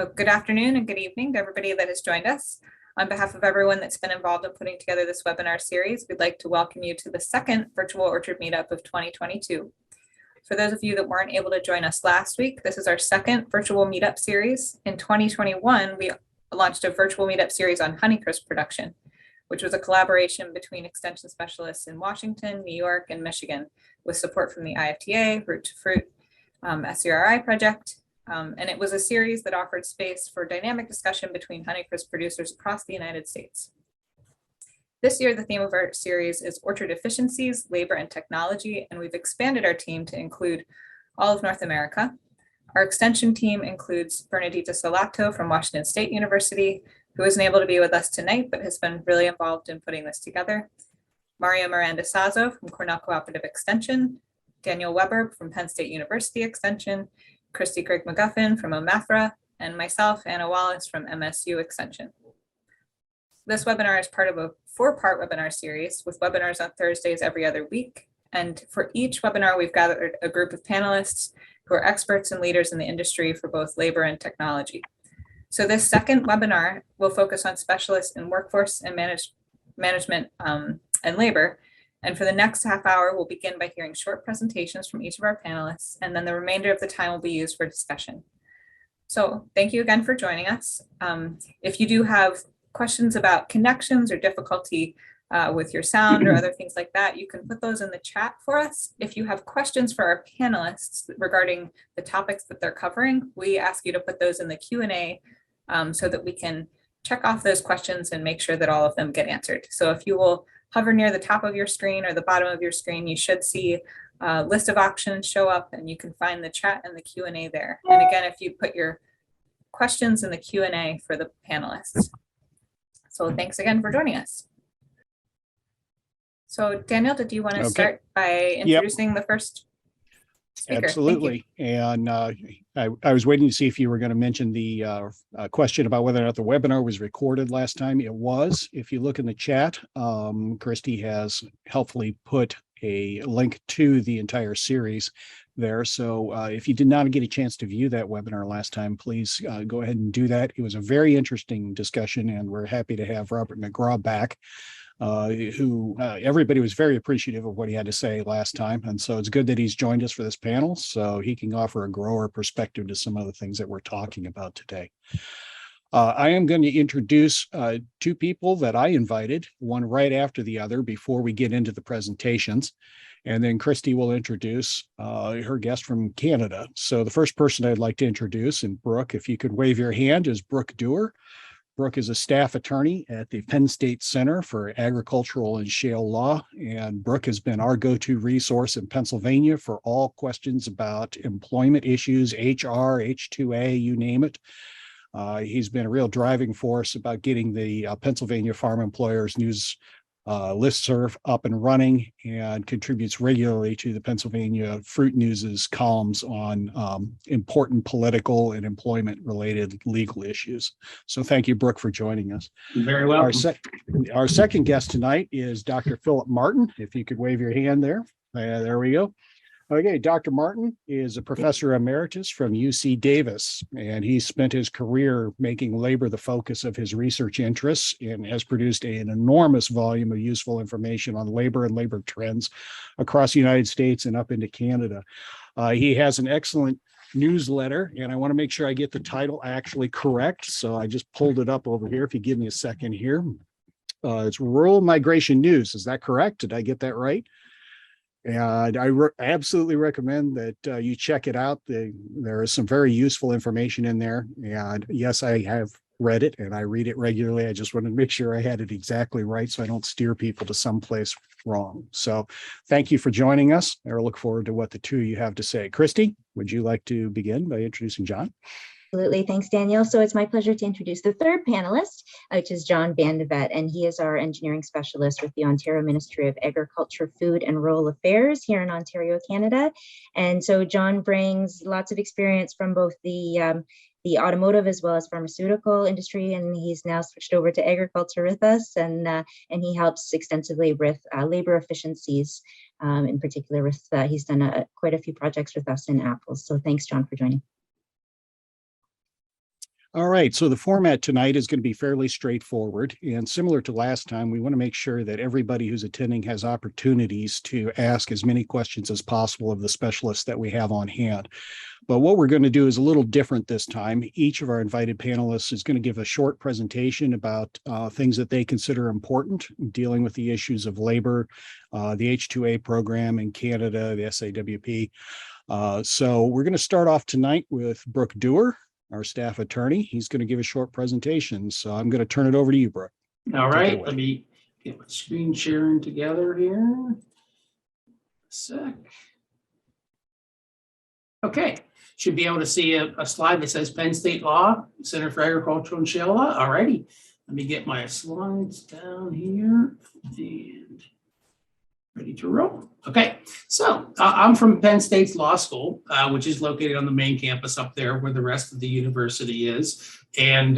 So good afternoon and good evening to everybody that has joined us. On behalf of everyone that's been involved in putting together this webinar series, we'd like to welcome you to the second virtual orchard meetup of 2022. For those of you that weren't able to join us last week, this is our second virtual meetup series. In 2021, we launched a virtual meetup series on Honeycrisp production, which was a collaboration between extension specialists in Washington, New York, and Michigan, with support from the IFTA, Root to Fruit, SCRI project. And it was a series that offered space for dynamic discussion between Honeycrisp producers across the United States. This year, the theme of our series is orchard efficiencies, labor, and technology, and we've expanded our team to include all of North America. Our extension team includes Bernadita Solato from Washington State University, who isn't able to be with us tonight, but has been really involved in putting this together. Maria Miranda Sazo from Cornell Cooperative Extension, Daniel Weber from Penn State University Extension, Christy Craig McGuffin from OMAFRA, and myself, Anna Wallace from MSU Extension. This webinar is part of a 4-part webinar series with webinars on Thursdays every other week. And for each webinar, we've gathered a group of panelists who are experts and leaders in the industry for both labor and technology. So this second webinar will focus on specialists in workforce and management and labor. And for the next half hour, we'll begin by hearing short presentations from each of our panelists, and then the remainder of the time will be used for discussion. So thank you again for joining us. If you do have questions about connections or difficulty with your sound or other things like that, you can put those in the chat for us. If you have questions for our panelists regarding the topics that they're covering, we ask you to put those in the Q&A so that we can check off those questions and make sure that all of them get answered. So if you will hover near the top of your screen or the bottom of your screen, you should see a list of options show up, and you can find the chat and the Q&A there. And again, if you put your questions in the Q&A for the panelists. So thanks again for joining us. So Daniel, did you want to start by introducing the first speaker? Absolutely. And I was waiting to see if you were going to mention the question about whether or not the webinar was recorded last time. It was. If you look in the chat, Christy has helpfully put a link to the entire series there. So if you did not get a chance to view that webinar last time, please go ahead and do that. It was a very interesting discussion, and we're happy to have Robert McGraw back, who everybody was very appreciative of what he had to say last time. And so it's good that he's joined us for this panel so he can offer a grower perspective to some of the things that we're talking about today. I am going to introduce 2 people that I invited, one right after the other, before we get into the presentations. And then Christy will introduce her guest from Canada. So the first person I'd like to introduce, and Brooke, if you could wave your hand, is Brooke Dewar. Brooke is a staff attorney at the Penn State Center for Agricultural and Shale Law, and Brooke has been our go-to resource in Pennsylvania for all questions about employment issues, HR, H-2A, you name it. He's been a real driving force about getting the Pennsylvania Farm Employers News listserv up and running, and contributes regularly to the Pennsylvania Fruit News's columns on important political and employment related legal issues. So thank you, Brooke, for joining us. You're very welcome. Our second guest tonight is Dr. Philip Martin. If you could wave your hand there. There we go. Okay, Dr. Martin is a professor emeritus from UC Davis, and he spent his career making labor the focus of his research interests and has produced an enormous volume of useful information on labor and labor trends across the United States and up into Canada. He has an excellent newsletter, and I want to make sure I get the title actually correct, so I just pulled it up over here. If you give me a second here. It's Rural Migration News. Is that correct? Did I get that right? And I absolutely recommend that you check it out. There is some very useful information in there. And yes, I have read it and I read it regularly. I just wanted to make sure I had it exactly right so I don't steer people to someplace wrong. So thank you for joining us. I look forward to what the two of you have to say. Christy, would you like to begin by introducing John? Absolutely. Thanks, Daniel. So it's my pleasure to introduce the third panelist, which is John Vandevet, and he is our engineering specialist with the Ontario Ministry of Agriculture, Food and Rural Affairs here in Ontario, Canada. And so John brings lots of experience from both the automotive as well as pharmaceutical industry, and he's now switched over to agriculture with us, and he helps extensively with labor efficiencies, in particular with he's done quite a few projects with us in apples. So thanks, John, for joining. All right, so the format tonight is going to be fairly straightforward, and similar to last time, we want to make sure that everybody who's attending has opportunities to ask as many questions as possible of the specialists that we have on hand. But what we're going to do is a little different this time. Each of our invited panelists is going to give a short presentation about things that they consider important, dealing with the issues of labor, the H-2A program in Canada, the SAWP. So we're going to start off tonight with Brooke Dewar, our staff attorney. He's going to give a short presentation. So I'm going to turn it over to you, Brooke. All right, let me get my screen sharing together here. A sec. Okay, should be able to see a slide that says Penn State Law, Center for Agricultural and Shale Law. All righty, let me get my slides down here and ready to roll. Okay, so I'm from Penn State's Law School, which is located on the main campus up there where the rest of the university is. And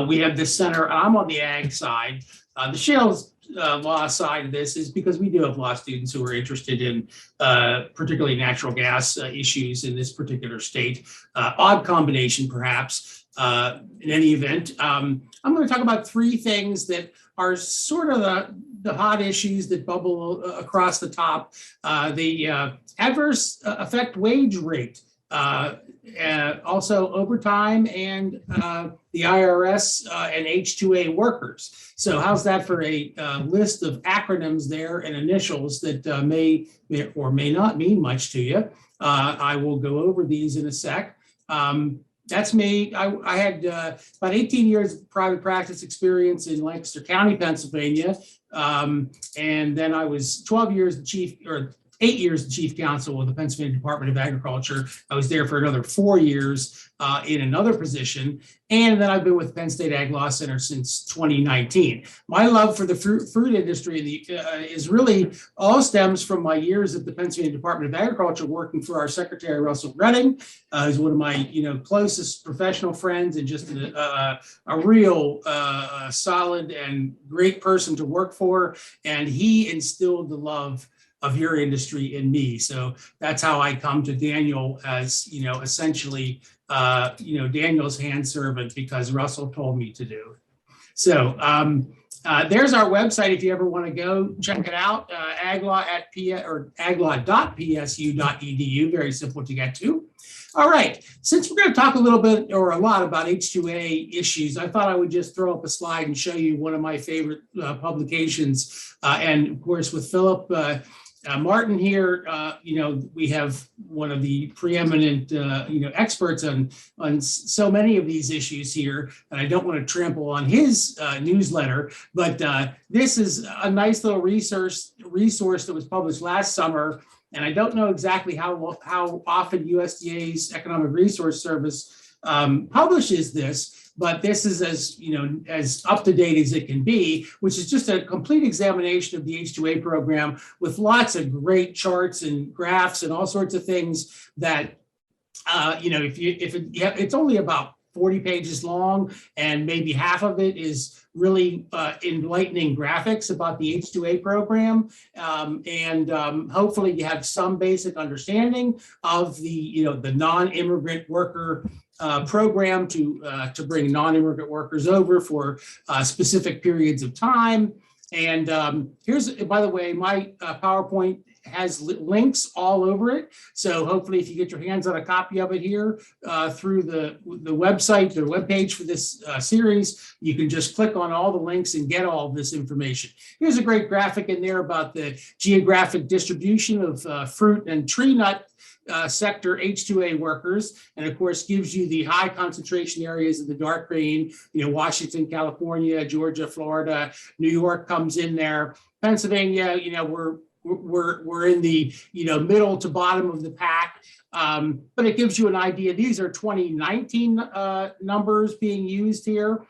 we have this center. I'm on the ag side. The shales law side of this is because we do have law students who are interested in particularly natural gas issues in this particular state. Odd combination, perhaps. In any event, I'm going to talk about three things that are sort of the hot issues that bubble across the top. The adverse effect wage rate, also overtime, and the IRS and H-2A workers. So how's that for a list of acronyms there and initials that may or may not mean much to you? I will go over these in a sec. That's me. I had about 18 years of private practice experience in Lancaster County, Pennsylvania. And then I was 12 years the chief, or 8 years the chief counsel of the Pennsylvania Department of Agriculture. I was there for another 4 years in another position. And then I've been with Penn State Ag Law Center since 2019. My love for the fruit industry is really all stems from my years at the Pennsylvania Department of Agriculture working for our Secretary, Russell Redding, who's one of my closest professional friends and just a real solid and great person to work for. And he instilled the love of your industry in me. So that's how I come to Daniel as, essentially, Daniel's hand servant because Russell told me to do. So there's our website. If you ever want to go check it out, aglaw.psu.edu, very simple to get to. All right, since we're going to talk a little bit or a lot about H-2A issues, I thought I would just throw up a slide and show you one of my favorite publications. And of course, with Philip Martin here, we have one of the preeminent, experts on so many of these issues here, and I don't want to trample on his newsletter, but this is a nice little resource that was published last summer, and I don't know exactly how often USDA's Economic Resource Service publishes this. But this is as up to date as it can be, which is just a complete examination of the H-2A program with lots of great charts and graphs and all sorts of things that, it's only about 40 pages long, and maybe half of it is really enlightening graphics about the H-2A program. Hopefully you have some basic understanding of the non-immigrant worker program to bring non-immigrant workers over for specific periods of time. And here's, by the way, my PowerPoint has links all over it. So hopefully if you get your hands on a copy of it here through the website, the webpage for this series, you can just click on all the links and get all of this information. Here's a great graphic in there about the geographic distribution of fruit and tree nut sector H-2A workers, and of course gives you the high concentration areas of the dark green, Washington, California, Georgia, Florida, New York comes in there. Pennsylvania, we're in the middle to bottom of the pack, but it gives you an idea. These are 2019 numbers being used here.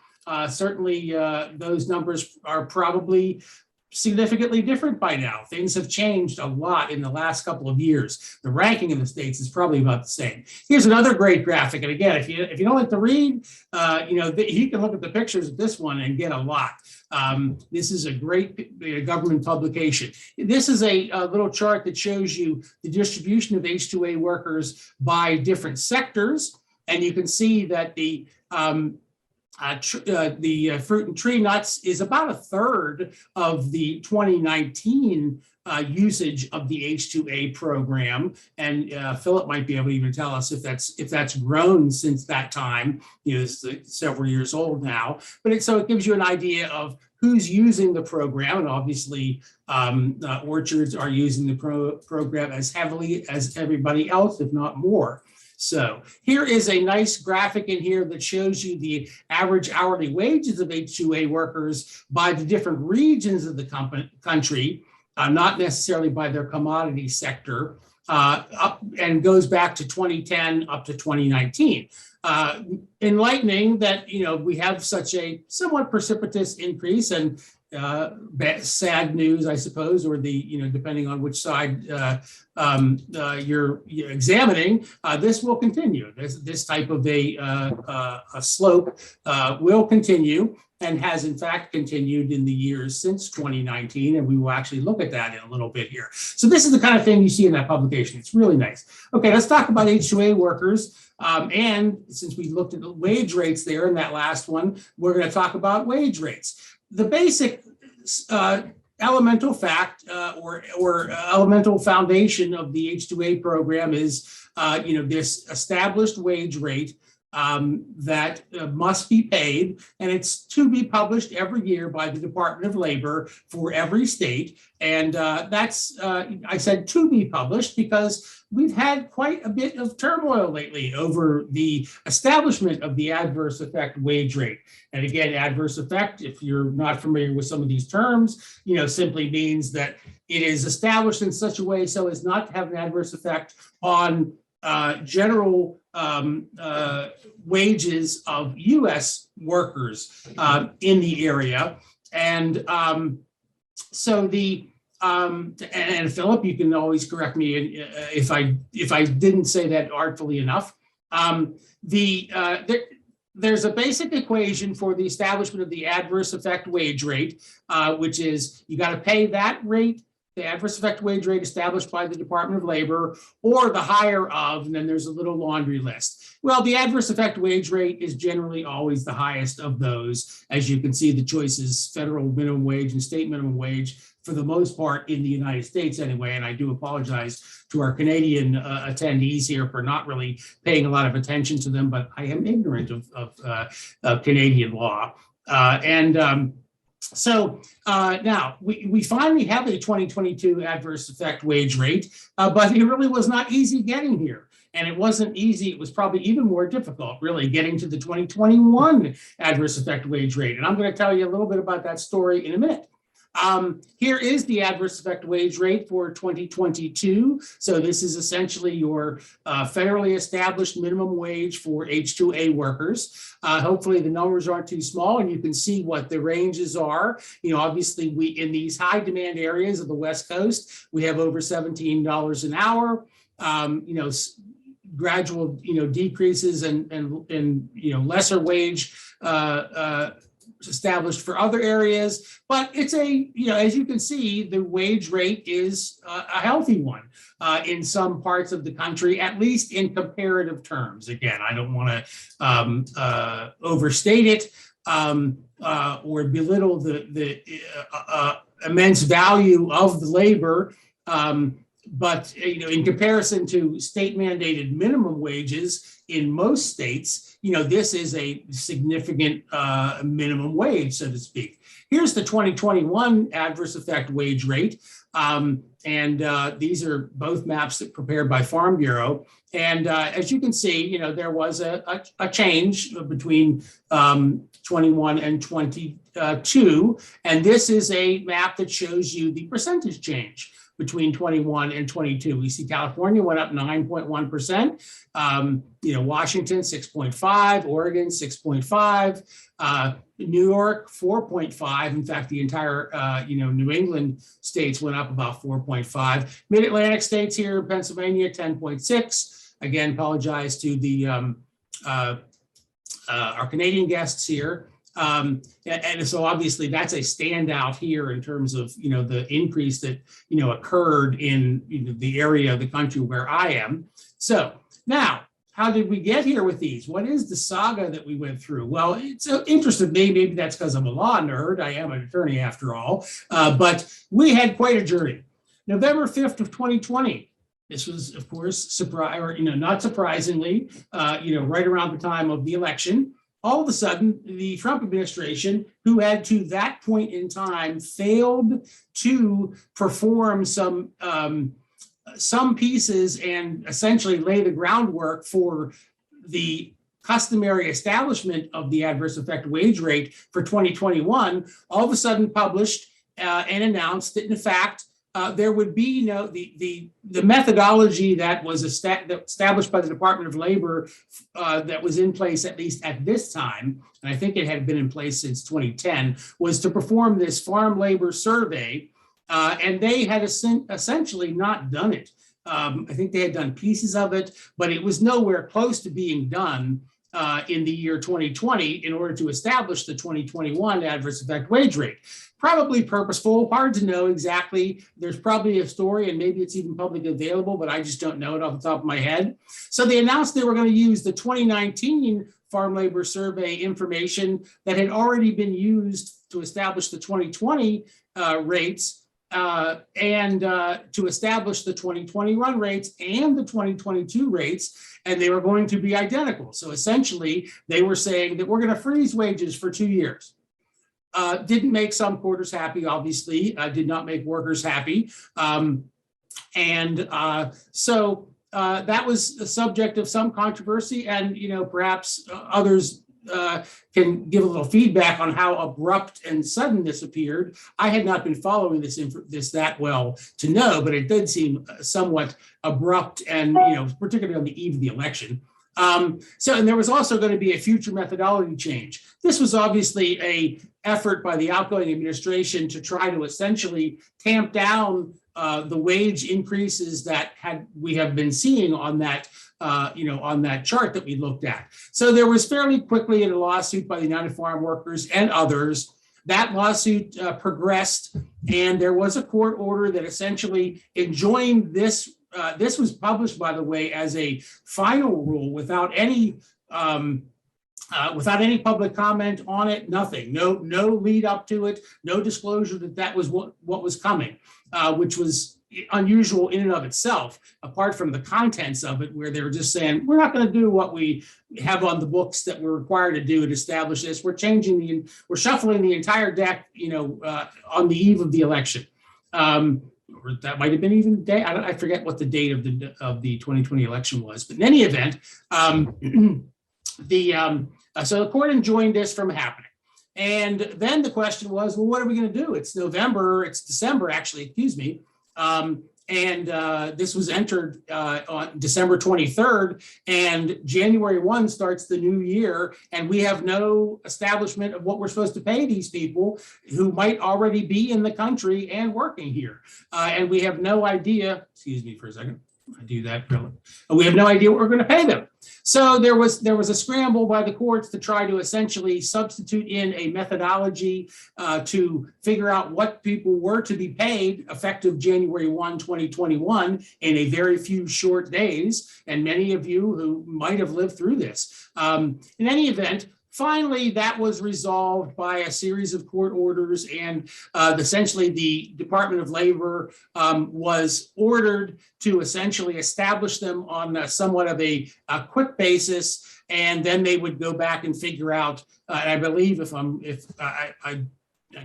Certainly those numbers are probably significantly different by now. Things have changed a lot in the last couple of years. The ranking in the states is probably about the same. Here's another great graphic. And again, if you don't like to read, you can look at the pictures of this one and get a lot. This is a great government publication. This is a little chart that shows you the distribution of H-2A workers by different sectors. And you can see that the fruit and tree nuts is about a third of the 2019 usage of the H2A program, and Philip might be able to even tell us if that's grown since that time. It's several years old now, but so it gives you an idea of who's using the program, and obviously orchards are using the program as heavily as everybody else, if not more. So here is a nice graphic in here that shows you the average hourly wages of H2A workers by the different regions of the country, not necessarily by their commodity sector, up and goes back to 2010 up to 2019. Enlightening that, we have such a somewhat precipitous increase, and sad news, I suppose, or depending on which side you're examining, this will continue. This type of a slope will continue, and has in fact continued in the years since 2019, and we will actually look at that in a little bit here. So this is the kind of thing you see in that publication. It's really nice. Okay, let's talk about H2A workers. And since we looked at the wage rates there in that last one, we're going to talk about wage rates. The basic elemental fact or elemental foundation of the H2A program is, this established wage rate that must be paid, and it's to be published every year by the Department of Labor for every state. And that's, I said to be published because we've had quite a bit of turmoil lately over the establishment of the adverse effect wage rate. And again, adverse effect, if you're not familiar with some of these terms, simply means that it is established in such a way so as not to have an adverse effect on general wages of U.S. workers in the area. And so and Philip, you can always correct me if I didn't say that artfully enough. There's a basic equation for the establishment of the adverse effect wage rate, which is you got to pay that rate, the adverse effect wage rate established by the Department of Labor, or the higher of, and then there's a little laundry list. Well, the adverse effect wage rate is generally always the highest of those. As you can see, the choices, federal minimum wage and state minimum wage, for the most part in the United States anyway. And I do apologize to our Canadian attendees here for not really paying a lot of attention to them, but I am ignorant of Canadian law. So now we finally have a 2022 adverse effect wage rate, but it really was not easy getting here. And it wasn't easy. It was probably even more difficult, really, getting to the 2021 adverse effect wage rate. And I'm going to tell you a little bit about that story in a minute. Here is the adverse effect wage rate for 2022. So this is essentially your federally established minimum wage for H2A workers. Hopefully the numbers aren't too small and you can see what the ranges are. Obviously we, in these high demand areas of the West Coast, we have over $17 an hour. Gradual, decreases and lesser wage established for other areas, but it's as you can see, the wage rate is a healthy one in some parts of the country, at least in comparative terms. Again, I don't want to overstate it or belittle the immense value of the labor. But in comparison to state mandated minimum wages in most states, this is a significant minimum wage, so to speak. Here's the 2021 adverse effect wage rate. These are both maps that prepared by Farm Bureau. And as you can see, there was a change between 21 and 22. And this is a map that shows you the percentage change between 21 and 22. We see California went up 9.1%, Washington 6.5, Oregon 6.5, New York 4.5. In fact, the entire New England states went up about 4.5. Mid-Atlantic states here, Pennsylvania 10.6. Again, apologize to the our Canadian guests here. And so obviously that's a standout here in terms of, the increase that, occurred in the area of the country where I am. So now how did we get here with these? What is the saga that we went through? Well, it's interesting to me. Maybe that's because I'm a law nerd. I am an attorney after all. But we had quite a journey. November 5th of 2020. This was, of course, not surprisingly, right around the time of the election. All of a sudden, the Trump administration, who had to that point in time failed to perform some pieces and essentially lay the groundwork for the customary establishment of the adverse effect wage rate for 2021, all of a sudden published and announced that, in fact, there would be the methodology that was established by the Department of Labor that was in place, at least at this time, and I think it had been in place since 2010, was to perform this farm labor survey. And they had essentially not done it. I think they had done pieces of it, but it was nowhere close to being done in the year 2020 in order to establish the 2021 adverse effect wage rate. Probably purposeful, hard to know exactly. There's probably a story, and maybe it's even publicly available, but I just don't know it off the top of my head. So they announced they were going to use the 2019 Farm Labor Survey information that had already been used to establish the 2020 rates. And to establish the 2020 run rates and the 2022 rates, and they were going to be identical. So essentially, they were saying that we're going to freeze wages for 2 years. Didn't make some quarters happy, obviously, did not make workers happy. So that was a subject of some controversy, and perhaps others can give a little feedback on how abrupt and sudden this appeared. I had not been following this that well to know, but it did seem somewhat abrupt, and particularly on the eve of the election. And there was also going to be a future methodology change. This was obviously an effort by the outgoing administration to try to essentially tamp down the wage increases that we have been seeing on that on that chart that we looked at. So there was fairly quickly a lawsuit by the United Farm Workers and others. That lawsuit progressed, and there was a court order that essentially enjoined this. This was published, by the way, as a final rule without any public comment on it. Nothing, no lead up to it, no disclosure that was what was coming, which was unusual in and of itself, apart from the contents of it, where they were just saying, we're not going to do what we have on the books that we're required to do to establish this. We're shuffling the entire deck, on the eve of the election. Or that might have been even the day. I forget what the date of the 2020 election was, but in any event, so the court enjoined this from happening. And then the question was, well, what are we going to do? It's December, actually, excuse me. This was entered on December 23rd, and January 1 starts the new year, and we have no establishment of what we're supposed to pay these people who might already be in the country and working here. And we have no idea, excuse me for a second, I do that. We have no idea what we're going to pay them. So there was a scramble by the courts to try to essentially substitute in a methodology to figure out what people were to be paid effective January 1, 2021 in a very few short days. And many of you who might have lived through this. In any event, finally, that was resolved by a series of court orders, and essentially the Department of Labor was ordered to essentially establish them on somewhat of a quick basis, and then they would go back and figure out. And I believe I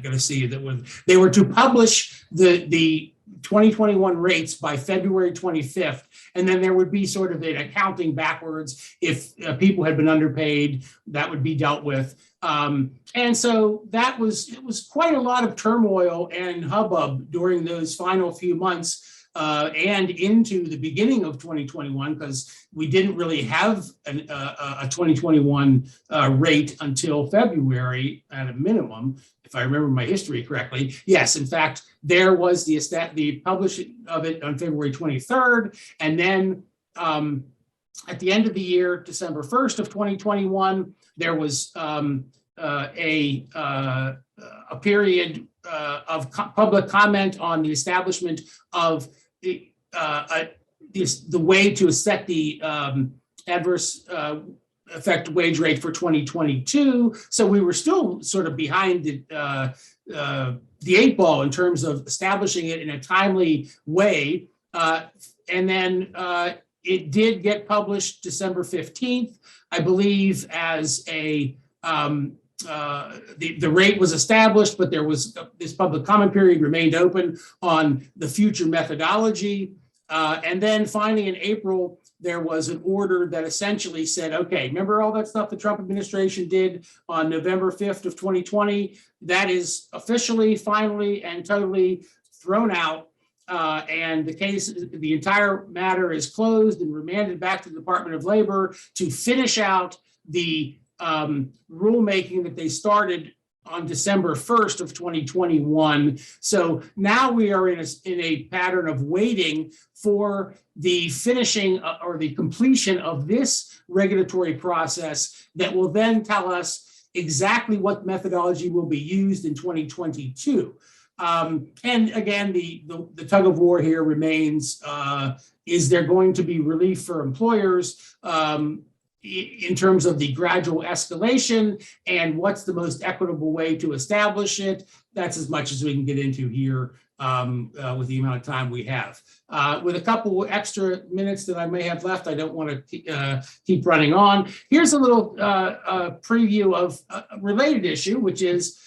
got to see that they were to publish the 2021 rates by February 25th, and then there would be sort of an accounting backwards. If people had been underpaid, that would be dealt with. And so it was quite a lot of turmoil and hubbub during those final few months and into the beginning of 2021, because we didn't really have a 2021 rate until February at a minimum, if I remember my history correctly. Yes, in fact, there was the publishing of it on February 23rd, and then at the end of the year, December 1st of 2021, there was a period of public comment on the establishment of the way to set the adverse effect wage rate for 2022. So we were still sort of behind the 8 ball in terms of establishing it in a timely way. And then it did get published December 15th, I believe, as a the rate was established, but there was this public comment period remained open on the future methodology. And then finally in April, there was an order that essentially said, okay, remember all that stuff the Trump administration did on November 5th of 2020? That is officially, finally, and totally thrown out. And the entire matter is closed and remanded back to the Department of Labor to finish out the rulemaking that they started on December 1st of 2021. So now we are in a pattern of waiting for the finishing or the completion of this regulatory process that will then tell us exactly what methodology will be used in 2022. And again, the tug of war here remains, is there going to be relief for employers in terms of the gradual escalation, and what's the most equitable way to establish it? That's as much as we can get into here with the amount of time we have. With a couple extra minutes that I may have left, I don't want to keep running on. Here's a little preview of a related issue, which is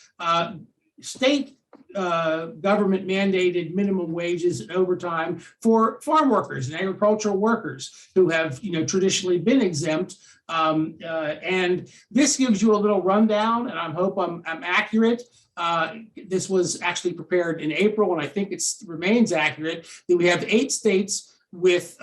state government mandated minimum wages and overtime for farm workers and agricultural workers who have, traditionally been exempt. And this gives you a little rundown, and I hope I'm accurate. This was actually prepared in April, and I think it remains accurate, that we have 8 states with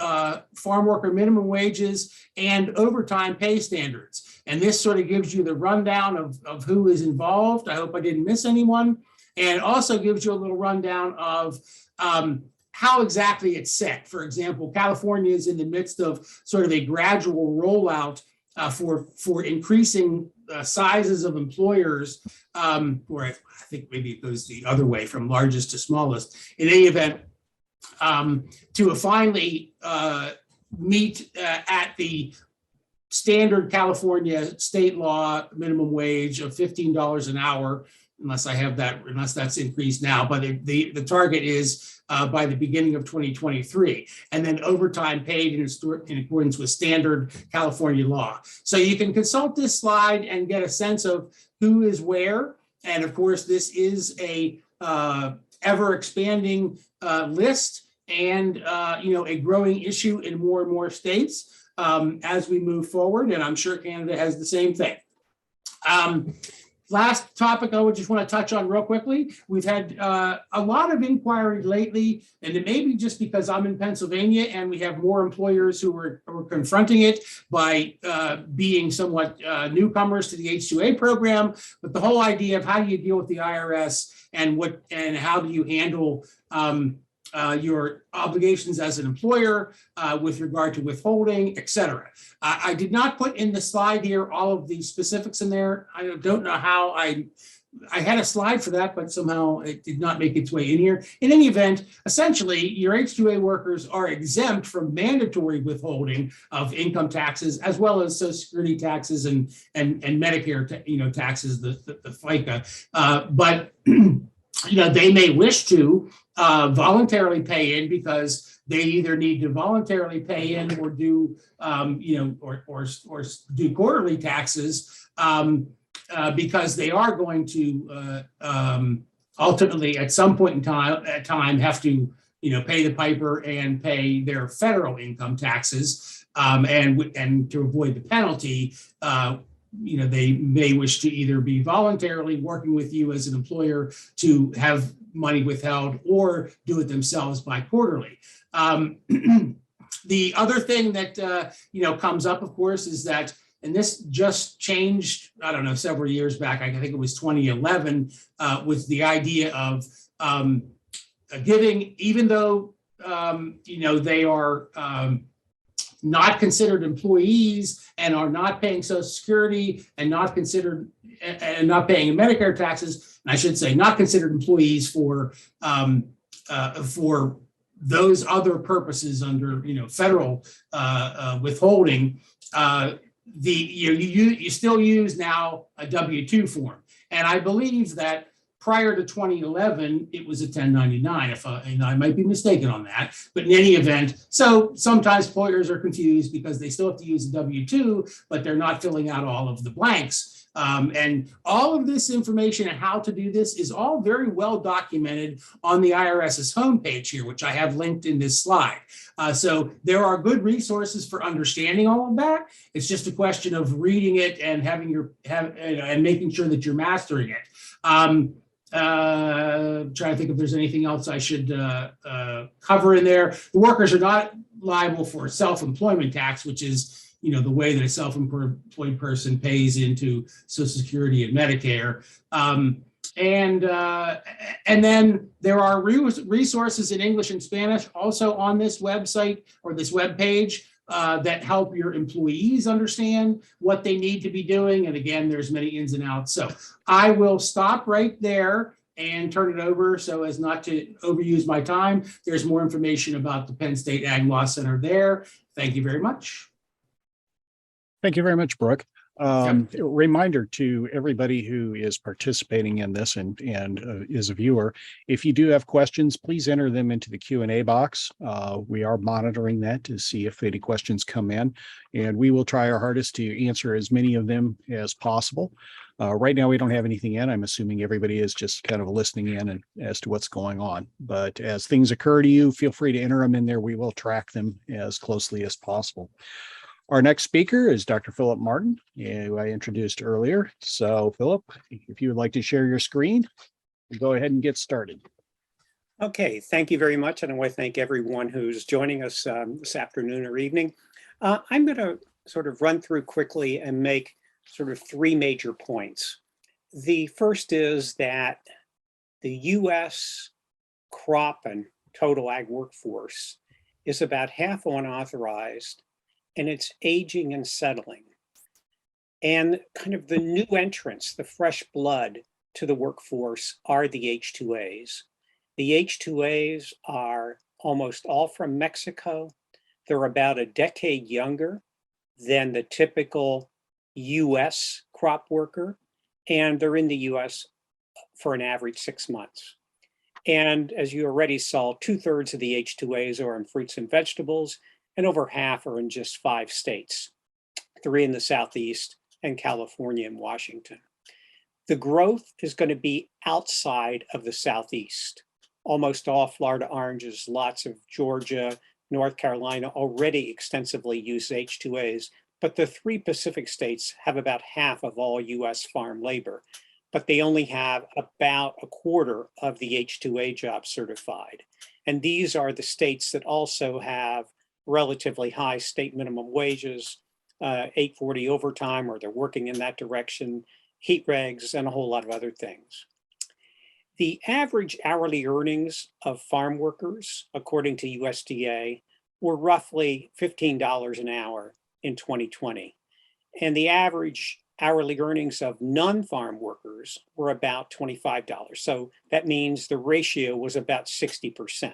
farm worker minimum wages and overtime pay standards. And this sort of gives you the rundown of who is involved. I hope I didn't miss anyone. And also gives you a little rundown of how exactly it's set. For example, California is in the midst of sort of a gradual rollout for increasing sizes of employers, or I think maybe it goes the other way from largest to smallest. In any event, to finally meet at the standard California state law minimum wage of $15 an hour, unless that's increased now, but the target is by the beginning of 2023, and then overtime paid in accordance with standard California law. So you can consult this slide and get a sense of who is where. And of course, this is a ever expanding list and a growing issue in more and more states as we move forward. And I'm sure Canada has the same thing. Last topic I would just want to touch on real quickly. We've had a lot of inquiry lately, and it may be just because I'm in Pennsylvania and we have more employers who are confronting it by being somewhat newcomers to the H-2A program. But the whole idea of how do you deal with the IRS and how do you handle your obligations as an employer with regard to withholding, et cetera. I did not put in the slide here all of the specifics in there. I don't know how I had a slide for that, but somehow it did not make its way in here. In any event, essentially, your H-2A workers are exempt from mandatory withholding of income taxes, as well as Social Security taxes and Medicare, taxes, the FICA. But they may wish to voluntarily pay in because they either need to voluntarily pay in or do, or do quarterly taxes because they are going to ultimately, at some point in time, have to, pay the piper and pay their federal income taxes, and to avoid the penalty. They may wish to either be voluntarily working with you as an employer to have money withheld or do it themselves by quarterly. The other thing that, comes up, of course, is that, and this just changed, I don't know, several years back, I think it was 2011, was the idea of giving, even though, they are not considered employees and are not paying Social Security and not considered and not paying Medicare taxes, and I should say not considered employees for those other purposes under, federal withholding, you still use now a W-2 form. And I believe that prior to 2011, it was a 1099, and I might be mistaken on that, but in any event, so sometimes employers are confused because they still have to use a W-2, but they're not filling out all of the blanks. And all of this information and how to do this is all very well documented on the IRS's homepage here, which I have linked in this slide. So there are good resources for understanding all of that. It's just a question of reading it and and making sure that you're mastering it. Trying to think if there's anything else I should cover in there. The workers are not liable for self-employment tax, which is the way that a self-employed person pays into Social Security and Medicare. And then there are resources in English and Spanish also on this website or this web page that help your employees understand what they need to be doing. And again, there's many ins and outs. So I will stop right there and turn it over so as not to overuse my time. There's more information about the Penn State Ag Law Center there. Thank you very much. Thank you very much, Brooke. Reminder to everybody who is participating in this and is a viewer, if you do have questions, please enter them into the Q&A box. We are monitoring that to see if any questions come in, and we will try our hardest to answer as many of them as possible. Right now, we don't have anything in. I'm assuming everybody is just kind of listening in and as to what's going on. But as things occur to you, feel free to enter them in there. We will track them as closely as possible. Our next speaker is Dr. Philip Martin, who I introduced earlier. So Philip, if you would like to share your screen, go ahead and get started. Okay, thank you very much. And I want to thank everyone who's joining us this afternoon or evening. I'm going to sort of run through quickly and make sort of three major points. The first is that the US crop and total ag workforce is about half unauthorized, and it's aging and settling. And kind of the new entrants, the fresh blood to the workforce are the H-2As. The H-2As are almost all from Mexico. They're about a decade younger than the typical US crop worker, and they're in the US for an average 6 months. And as you already saw, 2/3 of the H-2As are in fruits and vegetables, and over half are in just 5 states, 3 in the Southeast and California and Washington. The growth is going to be outside of the Southeast. Almost all Florida oranges, lots of Georgia, North Carolina already extensively use H-2As, but the 3 Pacific states have about half of all US farm labor, but they only have about a quarter of the H-2A jobs certified. And these are the states that also have relatively high state minimum wages, 840 overtime, or they're working in that direction, heat regs, and a whole lot of other things. The average hourly earnings of farm workers, according to USDA, were roughly $15 an hour in 2020. And the average hourly earnings of non-farm workers were about $25. So that means the ratio was about 60%.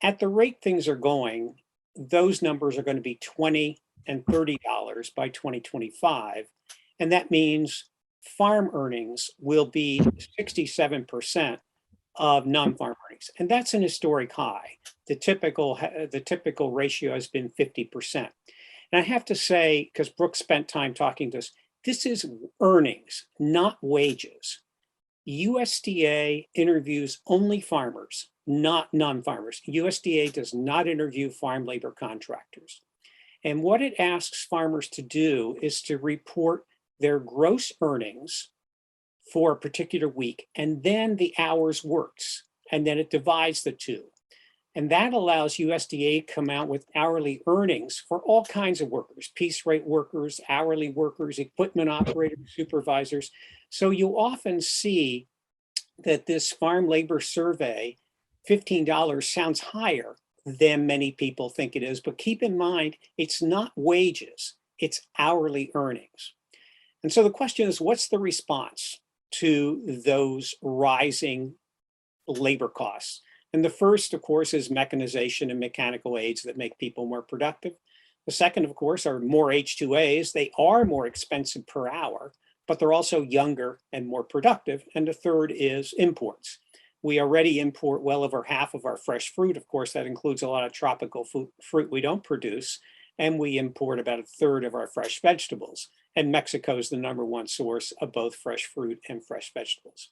At the rate things are going, those numbers are going to be $20 and $30 by 2025. And that means farm earnings will be 67% of non-farm earnings. And that's an historic high. The typical ratio has been 50%. And I have to say, because Brooke spent time talking to us, this is earnings, not wages. USDA interviews only farmers, not non-farmers. USDA does not interview farm labor contractors. And what it asks farmers to do is to report their gross earnings for a particular week, and then the hours worked, and then it divides the two. And that allows USDA to come out with hourly earnings for all kinds of workers, piece rate workers, hourly workers, equipment operators, supervisors. So you often see that this farm labor survey, $15 sounds higher than many people think it is, but keep in mind, it's not wages, it's hourly earnings. And so the question is, what's the response to those rising labor costs? And the first, of course, is mechanization and mechanical aids that make people more productive. The second, of course, are more H2As. They are more expensive per hour, but they're also younger and more productive. And the third is imports. We already import well over half of our fresh fruit. Of course, that includes a lot of tropical fruit we don't produce. And we import about a third of our fresh vegetables. And Mexico is the #1 source of both fresh fruit and fresh vegetables.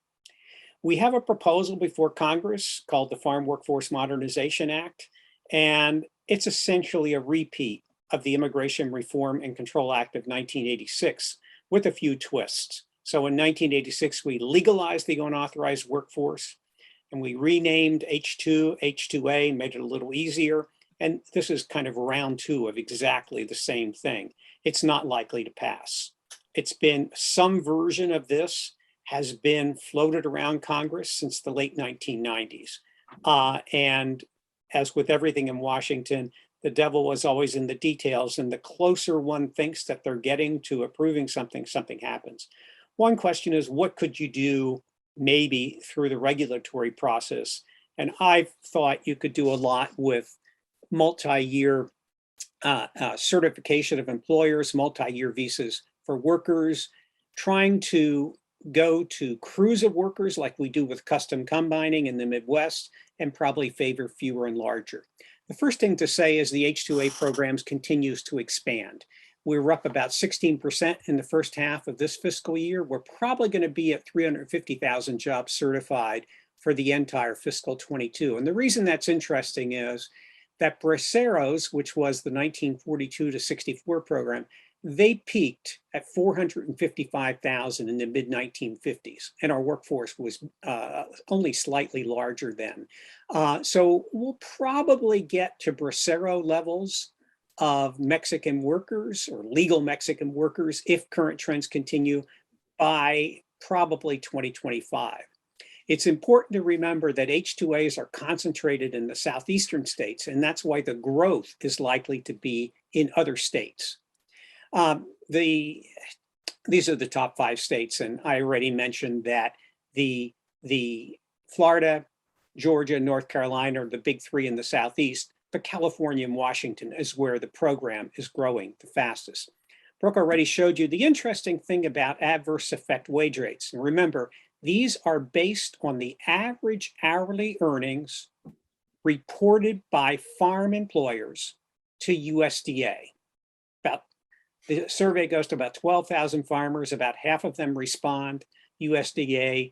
We have a proposal before Congress called the Farm Workforce Modernization Act, and it's essentially a repeat of the Immigration Reform and Control Act of 1986 with a few twists. So in 1986, we legalized the unauthorized workforce, and we renamed H2, H2A, made it a little easier. And this is kind of round 2 of exactly the same thing. It's not likely to pass. It's been some version of this has been floated around Congress since the late 1990s. And as with everything in Washington, the devil was always in the details, and the closer one thinks that they're getting to approving something, something happens. One question is, what could you do maybe through the regulatory process? And I've thought you could do a lot with multi-year certification of employers, multi-year visas for workers, trying to go to crews of workers like we do with custom combining in the Midwest, and probably favor fewer and larger. The first thing to say is the H2A programs continues to expand. We're up about 16% in the first half of this fiscal year. We're probably going to be at 350,000 jobs certified for the entire fiscal 22. And the reason that's interesting is that Braceros, which was the 1942 to 64 program, they peaked at 455,000 in the mid-1950s, and our workforce was only slightly larger then. So we'll probably get to Bracero levels of Mexican workers or legal Mexican workers if current trends continue by probably 2025. It's important to remember that H2As are concentrated in the southeastern states, and that's why the growth is likely to be in other states. These are the top 5 states, and I already mentioned that the Florida, Georgia, North Carolina are the big 3 in the southeast, but California and Washington is where the program is growing the fastest. Brooke already showed you the interesting thing about adverse effect wage rates. And remember, these are based on the average hourly earnings reported by farm employers to USDA. The survey goes to about 12,000 farmers, about half of them respond. USDA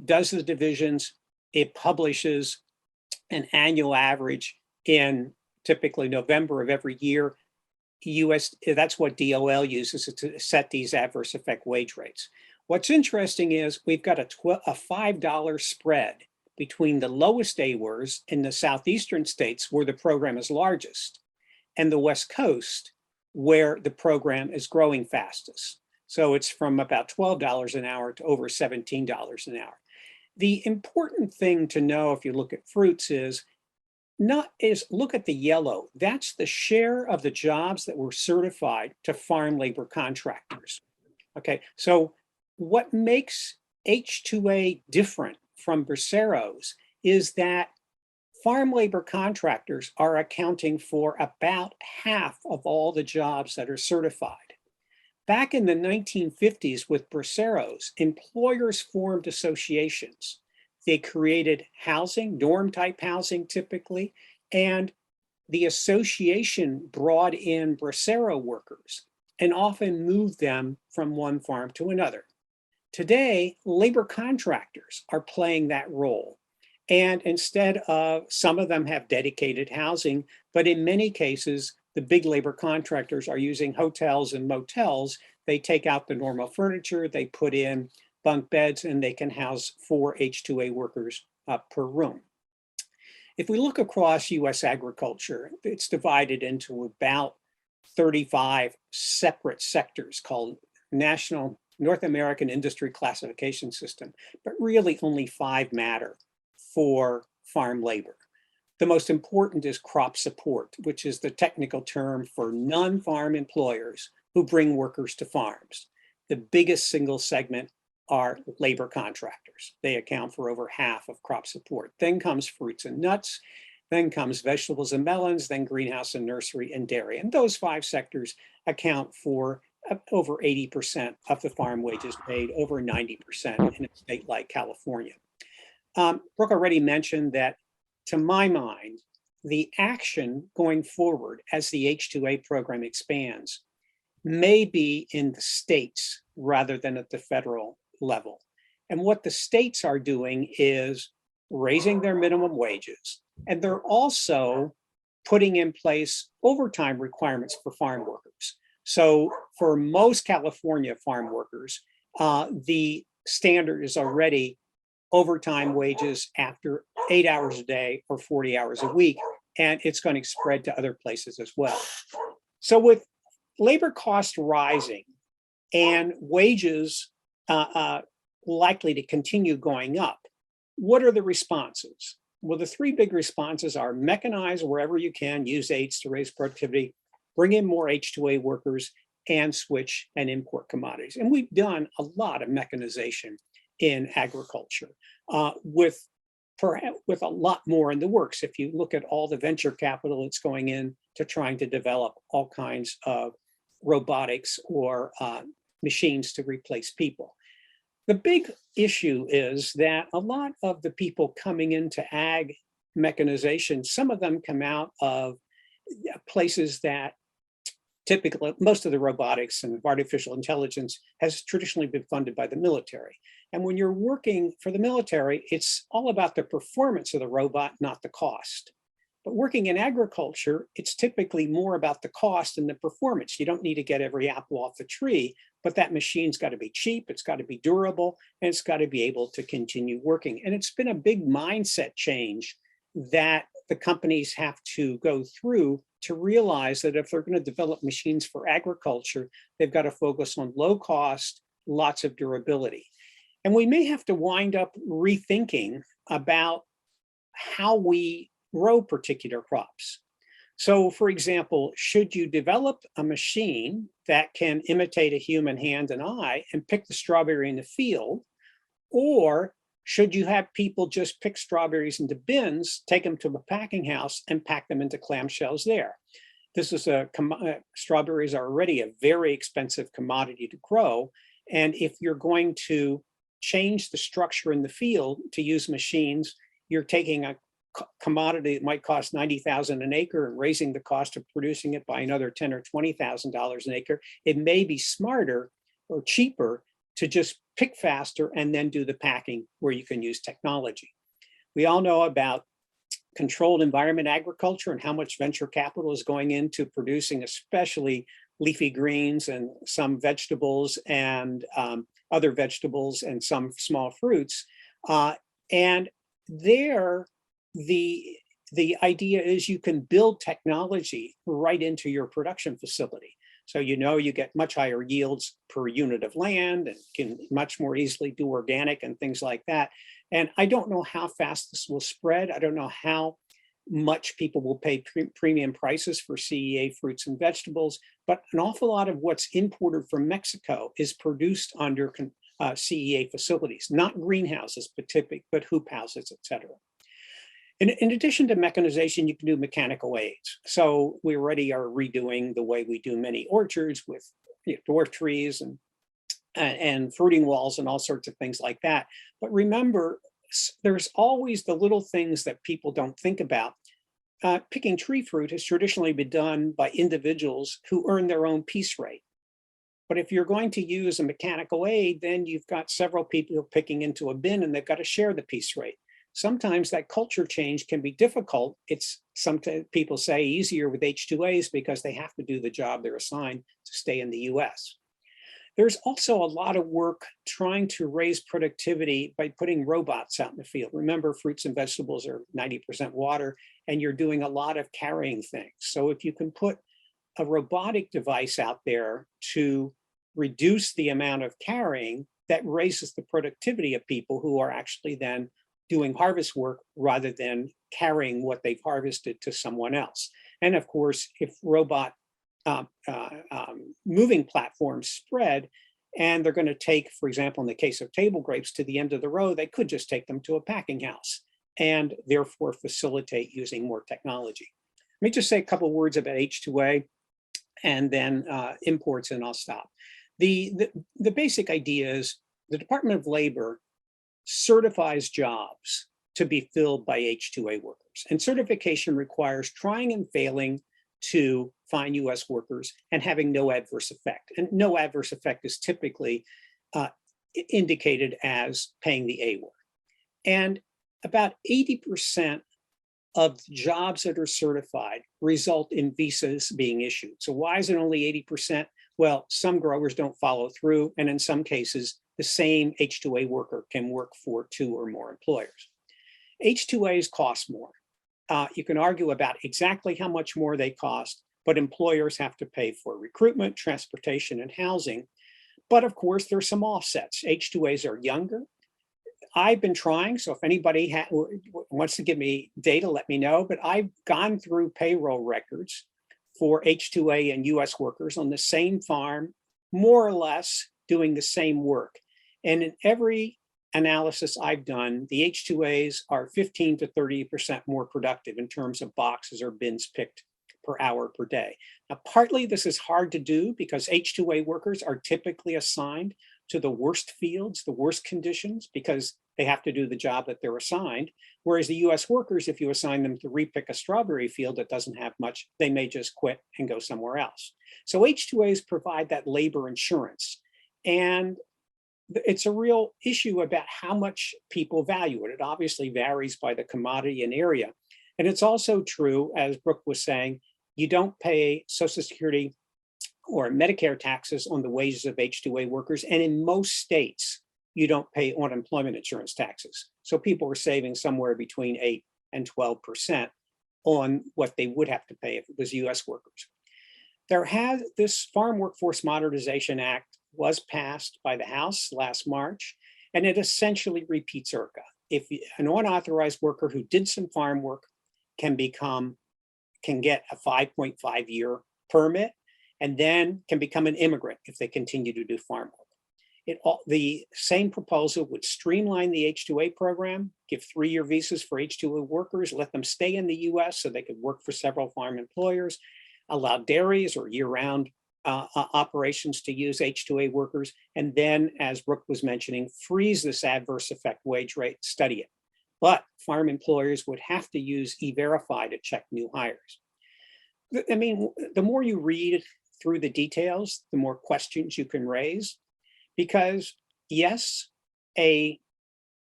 does the divisions, it publishes an annual average in typically November of every year. That's what DOL uses to set these adverse effect wage rates. What's interesting is we've got a $5 spread between the lowest AWERs in the southeastern states where the program is largest and the West Coast where the program is growing fastest. So it's from about $12 an hour to over $17 an hour. The important thing to know if you look at fruits is look at the yellow. That's the share of the jobs that were certified to farm labor contractors. Okay, so what makes H2A different from Braceros is that farm labor contractors are accounting for about half of all the jobs that are certified. Back in the 1950s with Braceros, employers formed associations. They created housing, dorm type housing typically, and the association brought in Bracero workers and often moved them from one farm to another. Today, labor contractors are playing that role. And instead of, some of them have dedicated housing, but in many cases, the big labor contractors are using hotels and motels. They take out the normal furniture, they put in bunk beds, and they can house 4 H2A workers per room. If we look across US agriculture, it's divided into about 35 separate sectors called National North American Industry Classification System, but really only 5 matter for farm labor. The most important is crop support, which is the technical term for non-farm employers who bring workers to farms. The biggest single segment are labor contractors. They account for over half of crop support. Then comes fruits and nuts, then comes vegetables and melons, then greenhouse and nursery and dairy. And those 5 sectors account for over 80% of the farm wages paid, over 90% in a state like California. Brooke already mentioned that, to my mind, the action going forward as the H-2A program expands may be in the states rather than at the federal level. And what the states are doing is raising their minimum wages, and they're also putting in place overtime requirements for farm workers. So for most California farm workers, the standard is already overtime wages after 8 hours a day or 40 hours a week, and it's going to spread to other places as well. So with labor costs rising and wages likely to continue going up, what are the responses? Well, the 3 big responses are mechanize wherever you can, use aids to raise productivity, bring in more H-2A workers, and switch and import commodities. And we've done a lot of mechanization in agriculture with a lot more in the works. If you look at all the venture capital that's going in to trying to develop all kinds of robotics or machines to replace people. The big issue is that a lot of the people coming into ag mechanization, some of them come out of places that typically, most of the robotics and artificial intelligence has traditionally been funded by the military. And when you're working for the military, it's all about the performance of the robot, not the cost. But working in agriculture, it's typically more about the cost and the performance. You don't need to get every apple off the tree, but that machine's got to be cheap, it's got to be durable, and it's got to be able to continue working. And it's been a big mindset change that the companies have to go through to realize that if they're going to develop machines for agriculture, they've got to focus on low cost, lots of durability. And we may have to wind up rethinking about how we grow particular crops. So for example, should you develop a machine that can imitate a human hand and eye and pick the strawberry in the field, or should you have people just pick strawberries into bins, take them to a packing house and pack them into clamshells there? This is strawberries are already a very expensive commodity to grow. And if you're going to change the structure in the field to use machines, you're taking a commodity that might cost $90,000 an acre and raising the cost of producing it by another $10,000 or $20,000 an acre. It may be smarter or cheaper to just pick faster and then do the packing where you can use technology. We all know about controlled environment agriculture and how much venture capital is going into producing especially leafy greens and some vegetables and other vegetables and some small fruits. And there, the idea is you can build technology right into your production facility. So you get much higher yields per unit of land and can much more easily do organic and things like that. And I don't know how fast this will spread. I don't know how much people will pay premium prices for CEA fruits and vegetables, but an awful lot of what's imported from Mexico is produced under CEA facilities, not greenhouses, but hoop houses, et cetera. In addition to mechanization, you can do mechanical aids. So we already are redoing the way we do many orchards with dwarf trees and fruiting walls and all sorts of things like that. But remember, there's always the little things that people don't think about. Picking tree fruit has traditionally been done by individuals who earn their own piece rate. But if you're going to use a mechanical aid, then you've got several people picking into a bin and they've got to share the piece rate. Sometimes that culture change can be difficult. It's sometimes people say easier with H-2As because they have to do the job they're assigned to stay in the US. There's also a lot of work trying to raise productivity by putting robots out in the field. Remember, fruits and vegetables are 90% water, and you're doing a lot of carrying things. So if you can put a robotic device out there to reduce the amount of carrying, that raises the productivity of people who are actually then doing harvest work rather than carrying what they've harvested to someone else. And of course, if robot moving platforms spread, and they're going to take, for example, in the case of table grapes, to the end of the row, they could just take them to a packing house and therefore facilitate using more technology. Let me just say a couple words about H2A and then imports, and I'll stop. The basic idea is the Department of Labor certifies jobs to be filled by H2A workers. And certification requires trying and failing to find US workers and having no adverse effect. And no adverse effect is typically indicated as paying the A work. And about 80% of jobs that are certified result in visas being issued. So why is it only 80%? Well, some growers don't follow through, and in some cases, the same H2A worker can work for 2 or more employers. H2As cost more. You can argue about exactly how much more they cost, but employers have to pay for recruitment, transportation, and housing. But of course, there's some offsets. H2As are younger. I've been trying, so if anybody wants to give me data, let me know, but I've gone through payroll records for H2A and US workers on the same farm, more or less doing the same work. And in every analysis I've done, the H2As are 15 to 30% more productive in terms of boxes or bins picked per hour per day. Now, partly this is hard to do because H2A workers are typically assigned to the worst fields, the worst conditions, because they have to do the job that they're assigned. Whereas the US workers, if you assign them to repick a strawberry field that doesn't have much, they may just quit and go somewhere else. So H2As provide that labor insurance. And it's a real issue about how much people value it. It obviously varies by the commodity and area. And it's also true, as Brooke was saying, you don't pay Social Security or Medicare taxes on the wages of H2A workers. And in most states, you don't pay unemployment insurance taxes. So people are saving somewhere between 8 and 12% on what they would have to pay if it was US workers. This Farm Workforce Modernization Act was passed by the House last March, and it essentially repeats IRCA. If an unauthorized worker who did some farm work can get a 5.5-year permit, and then can become an immigrant if they continue to do farm work. The same proposal would streamline the H2A program, give 3-year visas for H2A workers, let them stay in the US so they could work for several farm employers, allow dairies or year-round operations to use H2A workers, and then, as Brooke was mentioning, freeze this adverse effect wage rate, study it. But farm employers would have to use E-Verify to check new hires. I mean, the more you read through the details, the more questions you can raise, because yes, a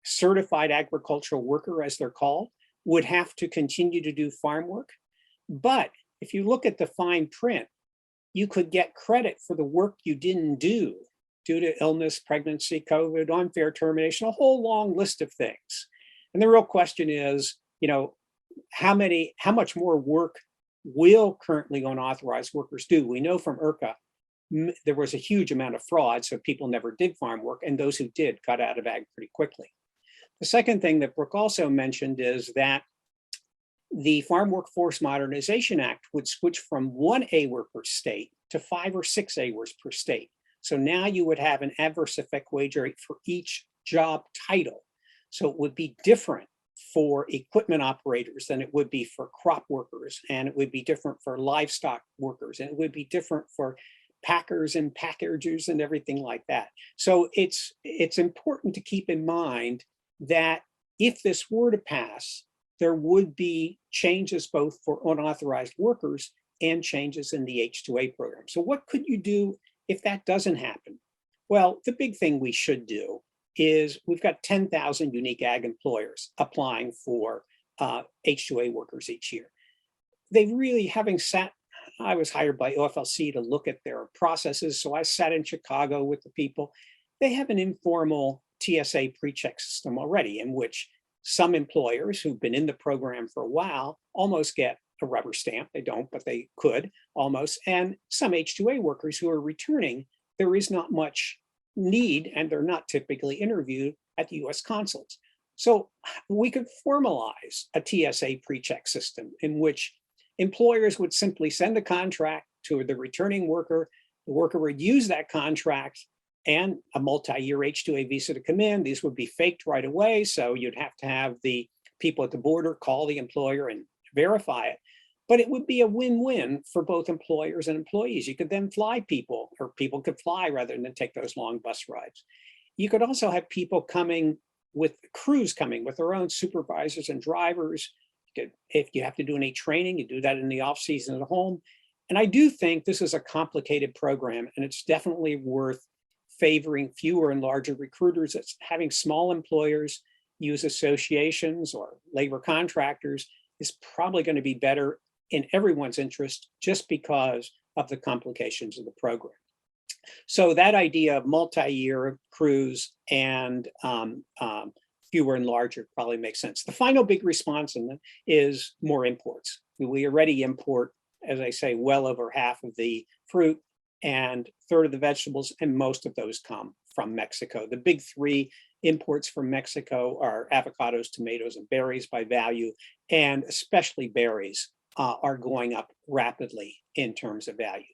certified agricultural worker, as they're called, would have to continue to do farm work. But if you look at the fine print, you could get credit for the work you didn't do due to illness, pregnancy, COVID, unfair termination, a whole long list of things. And the real question is, how much more work will currently unauthorized workers do? We know from IRCA, there was a huge amount of fraud, so people never did farm work, and those who did got out of ag pretty quickly. The second thing that Brooke also mentioned is that the Farm Workforce Modernization Act would switch from 1 A-work per state to 5 or 6 A-works per state. So now you would have an adverse effect wage rate for each job title. So it would be different for equipment operators than it would be for crop workers, and it would be different for livestock workers, and it would be different for packers and packagers and everything like that. So it's important to keep in mind that if this were to pass, there would be changes both for unauthorized workers and changes in the H2A program. So what could you do if that doesn't happen? Well, the big thing we should do is we've got 10,000 unique ag employers applying for H2A workers each year. They really, I was hired by OFLC to look at their processes. So I sat in Chicago with the people. They have an informal TSA pre-check system already in which some employers who've been in the program for a while almost get a rubber stamp. They don't, but they could almost. And some H2A workers who are returning, there is not much need, and they're not typically interviewed at the US consulates. So we could formalize a TSA pre-check system in which employers would simply send a contract to the returning worker. The worker would use that contract and a multi-year H-2A visa to come in. These would be faked right away. So you'd have to have the people at the border call the employer and verify it. But it would be a win-win for both employers and employees. You could then fly people, or people could fly rather than take those long bus rides. You could also have people coming with crews coming with their own supervisors and drivers. If you have to do any training, you do that in the off season at home. And I do think this is a complicated program, and it's definitely worth favoring fewer and larger recruiters. It's having small employers use associations or labor contractors is probably going to be better in everyone's interest just because of the complications of the program. So that idea of multi-year crews and fewer and larger probably makes sense. The final big response in that is more imports. We already import, as I say, well over half of the fruit and a third of the vegetables, and most of those come from Mexico. The big three imports from Mexico are avocados, tomatoes, and berries by value, and especially berries are going up rapidly in terms of value.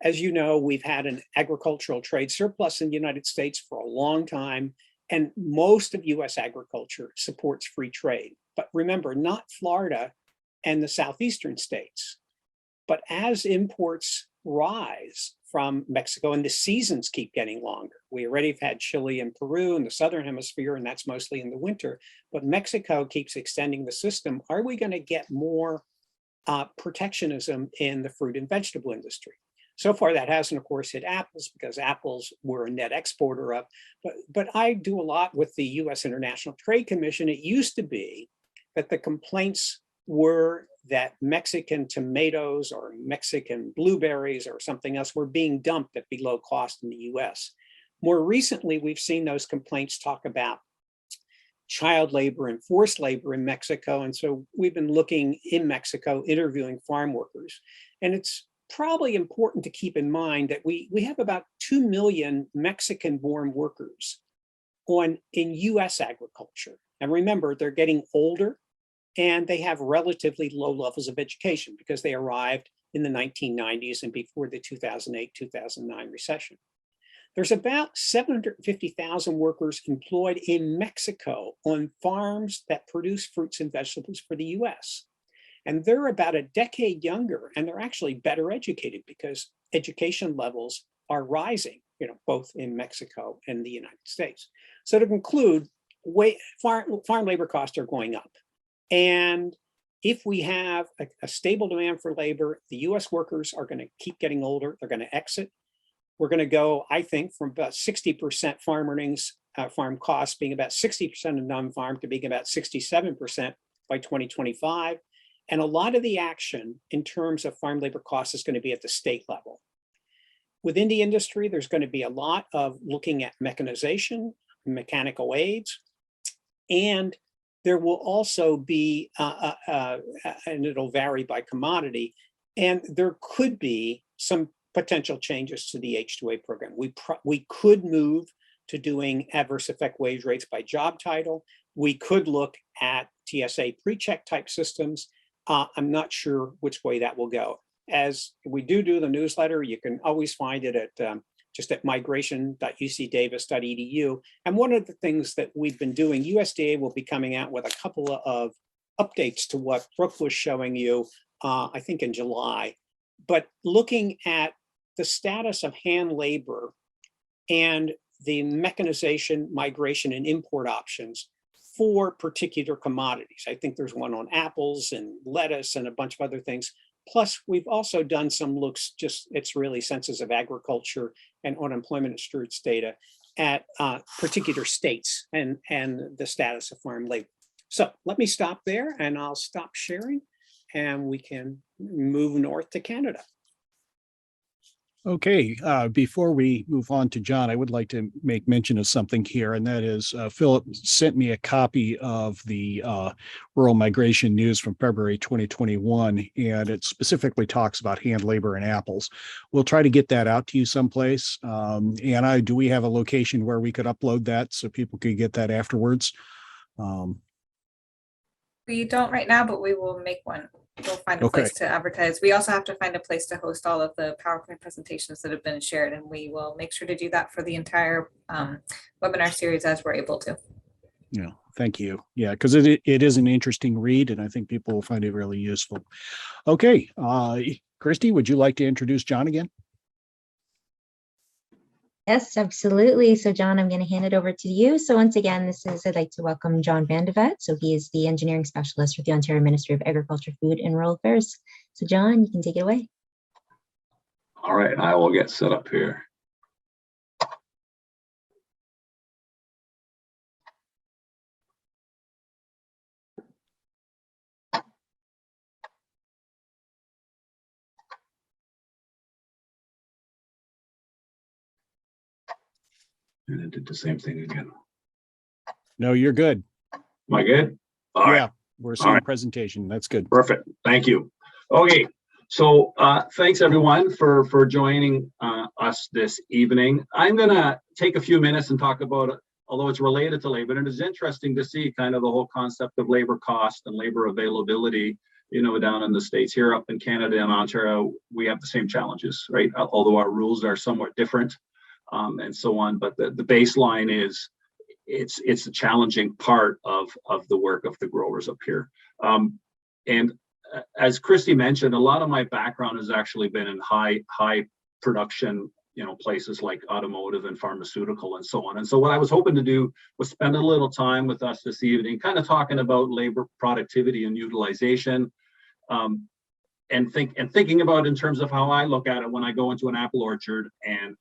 As you know, we've had an agricultural trade surplus in the United States for a long time, and most of US agriculture supports free trade. But remember, not Florida and the southeastern states. But as imports rise from Mexico, and the seasons keep getting longer, we already have had Chile and Peru in the southern hemisphere, and that's mostly in the winter, but Mexico keeps extending the system. Are we going to get more protectionism in the fruit and vegetable industry? So far, that hasn't, of course, hit apples because apples were a net exporter of. But I do a lot with the U.S. International Trade Commission. It used to be that the complaints were that Mexican tomatoes or Mexican blueberries or something else were being dumped at below cost in the U.S. More recently, we've seen those complaints talk about child labor and forced labor in Mexico. And so we've been looking in Mexico, interviewing farm workers. And it's probably important to keep in mind that we have about 2 million Mexican-born workers in US agriculture. And remember, they're getting older and they have relatively low levels of education because they arrived in the 1990s and before the 2008-2009 recession. There's about 750,000 workers employed in Mexico on farms that produce fruits and vegetables for the US. And they're about a decade younger, and they're actually better educated because education levels are rising, both in Mexico and the United States. So to conclude, farm labor costs are going up. And if we have a stable demand for labor, the US workers are going to keep getting older, they're going to exit. We're going to go, I think, from about 60% farm earnings, farm costs being about 60% of non-farm to being about 67% by 2025. And a lot of the action in terms of farm labor costs is going to be at the state level. Within the industry, there's going to be a lot of looking at mechanization, mechanical aids, and there will also be, and it'll vary by commodity, and there could be some potential changes to the H-2A program. We could move to doing adverse effect wage rates by job title. We could look at TSA pre-check type systems. I'm not sure which way that will go. As we do the newsletter, you can always find it at just at migration.ucdavis.edu. And one of the things that we've been doing, USDA will be coming out with a couple of updates to what Brooke was showing you, I think in July, but looking at the status of hand labor and the mechanization, migration, and import options for particular commodities. I think there's one on apples and lettuce and a bunch of other things. Plus, we've also done some looks, it's really Census of Agriculture and unemployment insurance data at particular states and the status of farm labor. So let me stop there and I'll stop sharing and we can move north to Canada. Okay, before we move on to John, I would like to make mention of something here, and that is Philip sent me a copy of the Rural Migration News from February 2021, and it specifically talks about hand labor and apples. We'll try to get that out to you someplace. Anna, do we have a location where we could upload that so people could get that afterwards? We don't right now, but we will make one. we'll find a place to advertise. We also have to find a place to host all of the PowerPoint presentations that have been shared, and we will make sure to do that for the entire webinar series as we're able to. Yeah, thank you. Yeah, because it is an interesting read, and I think people will find it really useful. Okay, Christy, would you like to introduce John again? Yes, absolutely. So John, I'm going to hand it over to you. So once again, I'd like to welcome John Vandevet. So he is the engineering specialist with the Ontario Ministry of Agriculture, Food and Rural Affairs. So John, you can take it away. All right, I will get set up here. And it did the same thing again. No, you're good. Am I good? All right. Yeah, we're seeing presentation. That's good. Perfect. Thank you. Okay. So thanks everyone for joining us this evening. I'm going to take a few minutes and talk about, although it's related to labor, and it's interesting to see kind of the whole concept of labor cost and labor availability, you know, down in the States. Here up in Canada and Ontario, we have the same challenges, right? Although our rules are somewhat different and so on, but the baseline is it's a challenging part of the work of the growers up here. And as Christy mentioned, a lot of my background has actually been in high production, you know, places like automotive and pharmaceutical and so on. And so what I was hoping to do was spend a little time with us this evening, kind of talking about labor productivity and utilization, and thinking about in terms of how I look at it when I go into an apple orchard and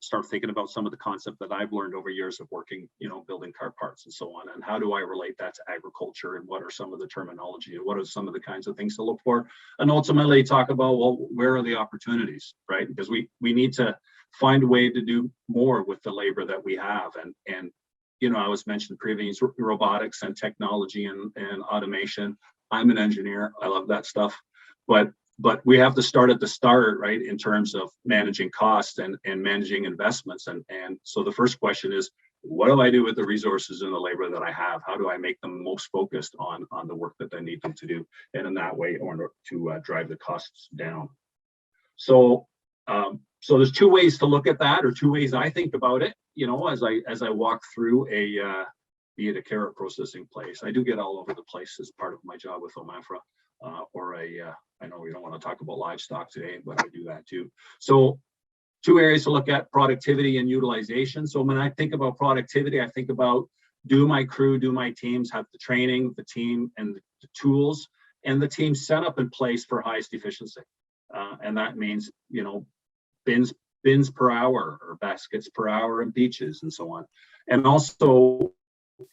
start thinking about some of the concepts that I've learned over years of working, you know, building car parts and so on, and how do I relate that to agriculture, and what are some of the terminology, and what are some of the kinds of things to look for, and ultimately talk about, well, where are the opportunities, right? Because we need to find a way to do more with the labor that we have, and you know, I was mentioned previously robotics and technology and automation. I'm an engineer. I love that stuff. But we have to start at the start, right, in terms of managing costs and managing investments. And so the first question is, what do I do with the resources and the labor that I have? How do I make them most focused on the work that I need them to do? And in that way, or to drive the costs down. So so there's two ways to look at that, or two ways I think about it, you know, as I walk through be it a carrot processing place. I do get all over the place as part of my job with OMAFRA, I know we don't want to talk about livestock today, but I do that too. So two areas to look at: productivity and utilization. So when I think about productivity, I think about, do my crew, do my teams have the training, the team, and the tools, and the team set up in place for highest efficiency? And that means, you know, bins per hour, or baskets per hour, and beaches, and so on. And also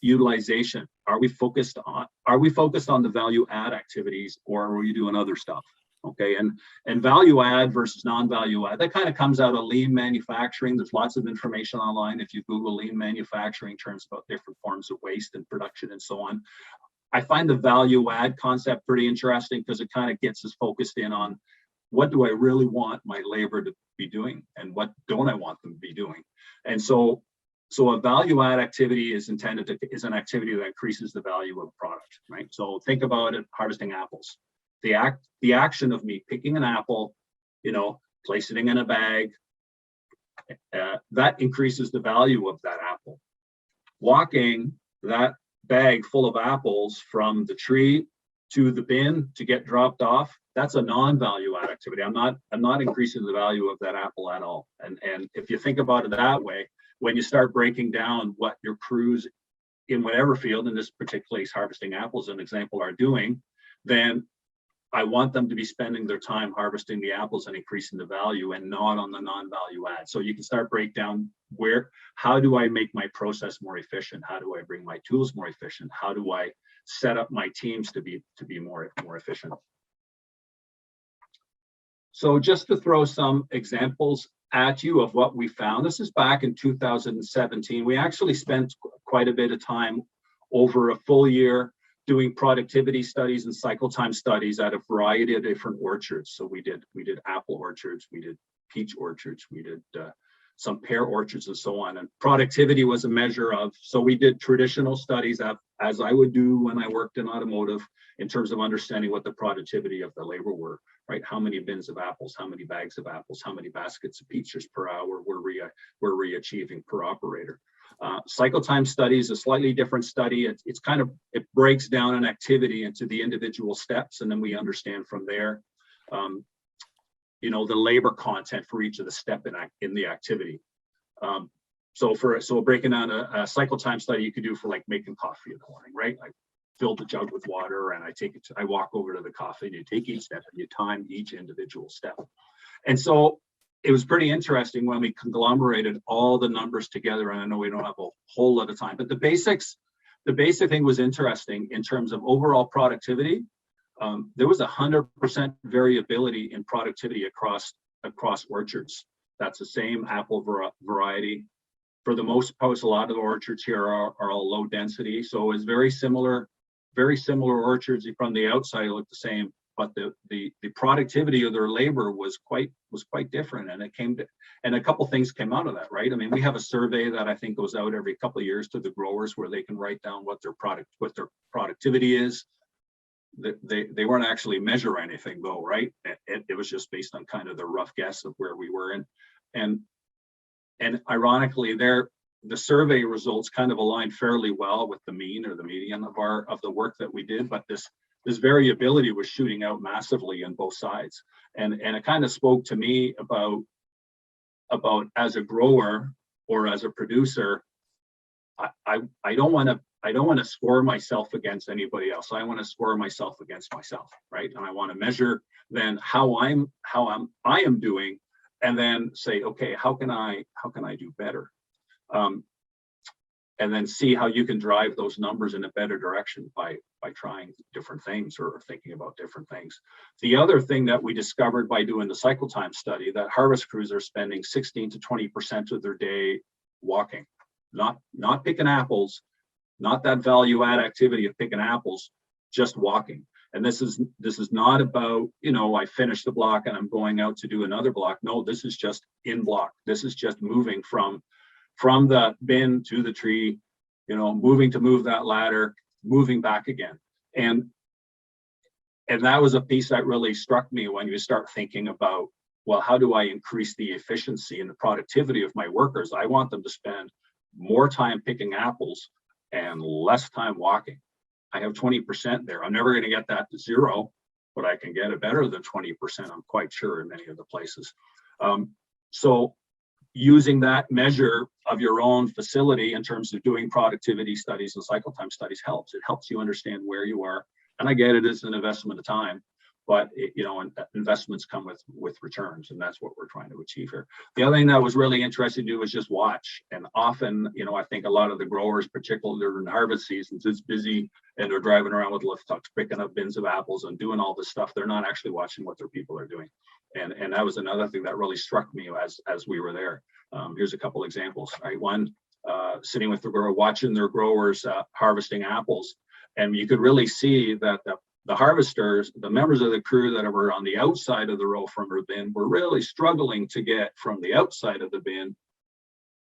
utilization. Are we focused on the value add activities, or are we doing other stuff? Okay, and value add versus non-value add, that kind of comes out of lean manufacturing. There's lots of information online if you Google lean manufacturing, terms about different forms of waste and production and so on. I find the value add concept pretty interesting because it kind of gets us focused in on, what do I really want my labor to be doing, and what don't I want them to be doing? And so a value add activity is an activity that increases the value of a product, right? So think about it, harvesting apples. The action of me picking an apple, you know, placing it in a bag, that increases the value of that apple. Walking that bag full of apples from the tree to the bin to get dropped off, that's a non-value add activity. I'm not increasing the value of that apple at all. And if you think about it that way, when you start breaking down what your crews in whatever field, in this particular case, harvesting apples, an example, are doing, then I want them to be spending their time harvesting the apples and increasing the value, and not on the non-value add. So you can start break down how do I make my process more efficient? How do I bring my tools more efficient? How do I set up my teams to be more efficient? So just to throw some examples at you of what we found, this is back in 2017. We actually spent quite a bit of time over a full year doing productivity studies and cycle time studies at a variety of different orchards. So we did apple orchards, we did peach orchards, we did some pear orchards and so on. And productivity was a measure of, so we did traditional studies as I would do when I worked in automotive, in terms of understanding what the productivity of the labor were, right? How many bins of apples, how many bags of apples, how many baskets of peaches per hour were we achieving per operator. Cycle time study is a slightly different study. It breaks down an activity into the individual steps, and then we understand from there, the labor content for each of the step in the activity. So breaking down a cycle time study you could do for like making coffee in the morning, right? I fill the jug with water and I walk over to the coffee, and you take each step and you time each individual step. And so it was pretty interesting when we conglomerated all the numbers together. And I know we don't have a whole lot of time, but the basic thing was interesting in terms of overall productivity. There was 100% variability in productivity across orchards. That's the same apple variety. For the most part, a lot of the orchards here are all low density. So it's very similar orchards. From the outside look the same, but the productivity of their labor was quite different. And a couple things came out of that, right? I mean, we have a survey that I think goes out every couple of years to the growers where they can write down what their productivity is. They weren't actually measuring anything though, right? It was just based on kind of the rough guess of where we were in. And ironically, the survey results kind of aligned fairly well with the mean or the median of the work that we did, but this variability was shooting out massively on both sides. And it kind of spoke to me about as a grower or as a producer, I don't want to score myself against anybody else. I want to score myself against myself, right? And I want to measure then how I am doing, and then say, okay, how can I do better? And then see how you can drive those numbers in a better direction by trying different things or thinking about different things. The other thing that we discovered by doing the cycle time study, that harvest crews are spending 16 to 20% of their day walking, not picking apples, not that value add activity of picking apples, just walking. And this is not about, I finished the block and I'm going out to do another block. No, this is just in block. This is just moving from the bin to the tree, moving to move that ladder, moving back again. And that was a piece that really struck me when you start thinking about, well, how do I increase the efficiency and the productivity of my workers? I want them to spend more time picking apples and less time walking. I have 20% there. I'm never going to get that to zero, but I can get it better than 20%, I'm quite sure, in many of the places. So using that measure of your own facility in terms of doing productivity studies and cycle time studies helps. It helps you understand where you are. And I get it as an investment of time, but investments come with returns, and that's what we're trying to achieve here. The other thing that was really interesting to do was just watch. And often, I think a lot of the growers, particularly during harvest seasons, is busy and they're driving around with lift trucks, picking up bins of apples and doing all this stuff. They're not actually watching what their people are doing. And that was another thing that really struck me as we were there. Here's a couple examples, right? One, sitting with the grower, watching their growers harvesting apples. And you could really see that the harvesters, the members of the crew that were on the outside of the row from the bin, were really struggling to get from the outside of the bin,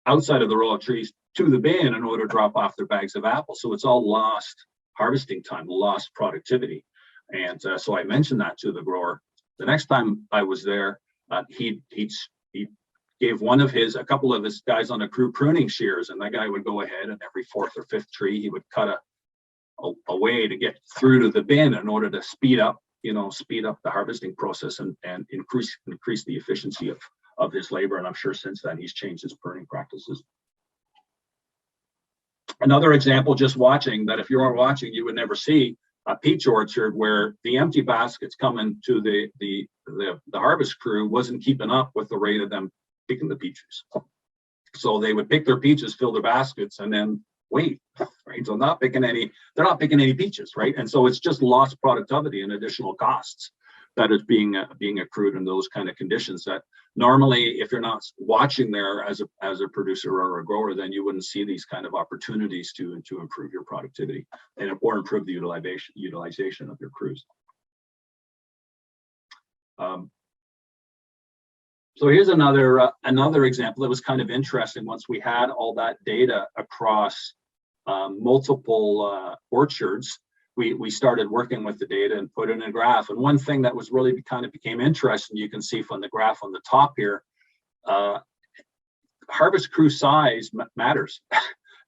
outside of the row of trees, to the bin in order to drop off their bags of apples. So it's all lost harvesting time, lost productivity. And so I mentioned that to the grower. The next time I was there, he gave a couple of his guys on the crew pruning shears, and that guy would go ahead and every fourth or fifth tree, he would cut a way to get through to the bin in order to speed up the harvesting process and increase the efficiency of his labor. And I'm sure since then he's changed his pruning practices. Another example, just watching, that if you weren't watching, you would never see a peach orchard where the empty baskets coming to the harvest crew wasn't keeping up with the rate of them picking the peaches. So they would pick their peaches, fill their baskets, and then wait, right? So they're not picking any peaches, right? And so it's just lost productivity and additional costs that is being accrued in those kind of conditions that normally, if you're not watching there as a producer or a grower, then you wouldn't see these kind of opportunities to improve your productivity or improve the utilization of your crews. So here's another example that was kind of interesting. Once we had all that data across multiple orchards, we started working with the data and put it in a graph. And one thing that was really kind of became interesting, you can see from the graph on the top here, harvest crew size matters.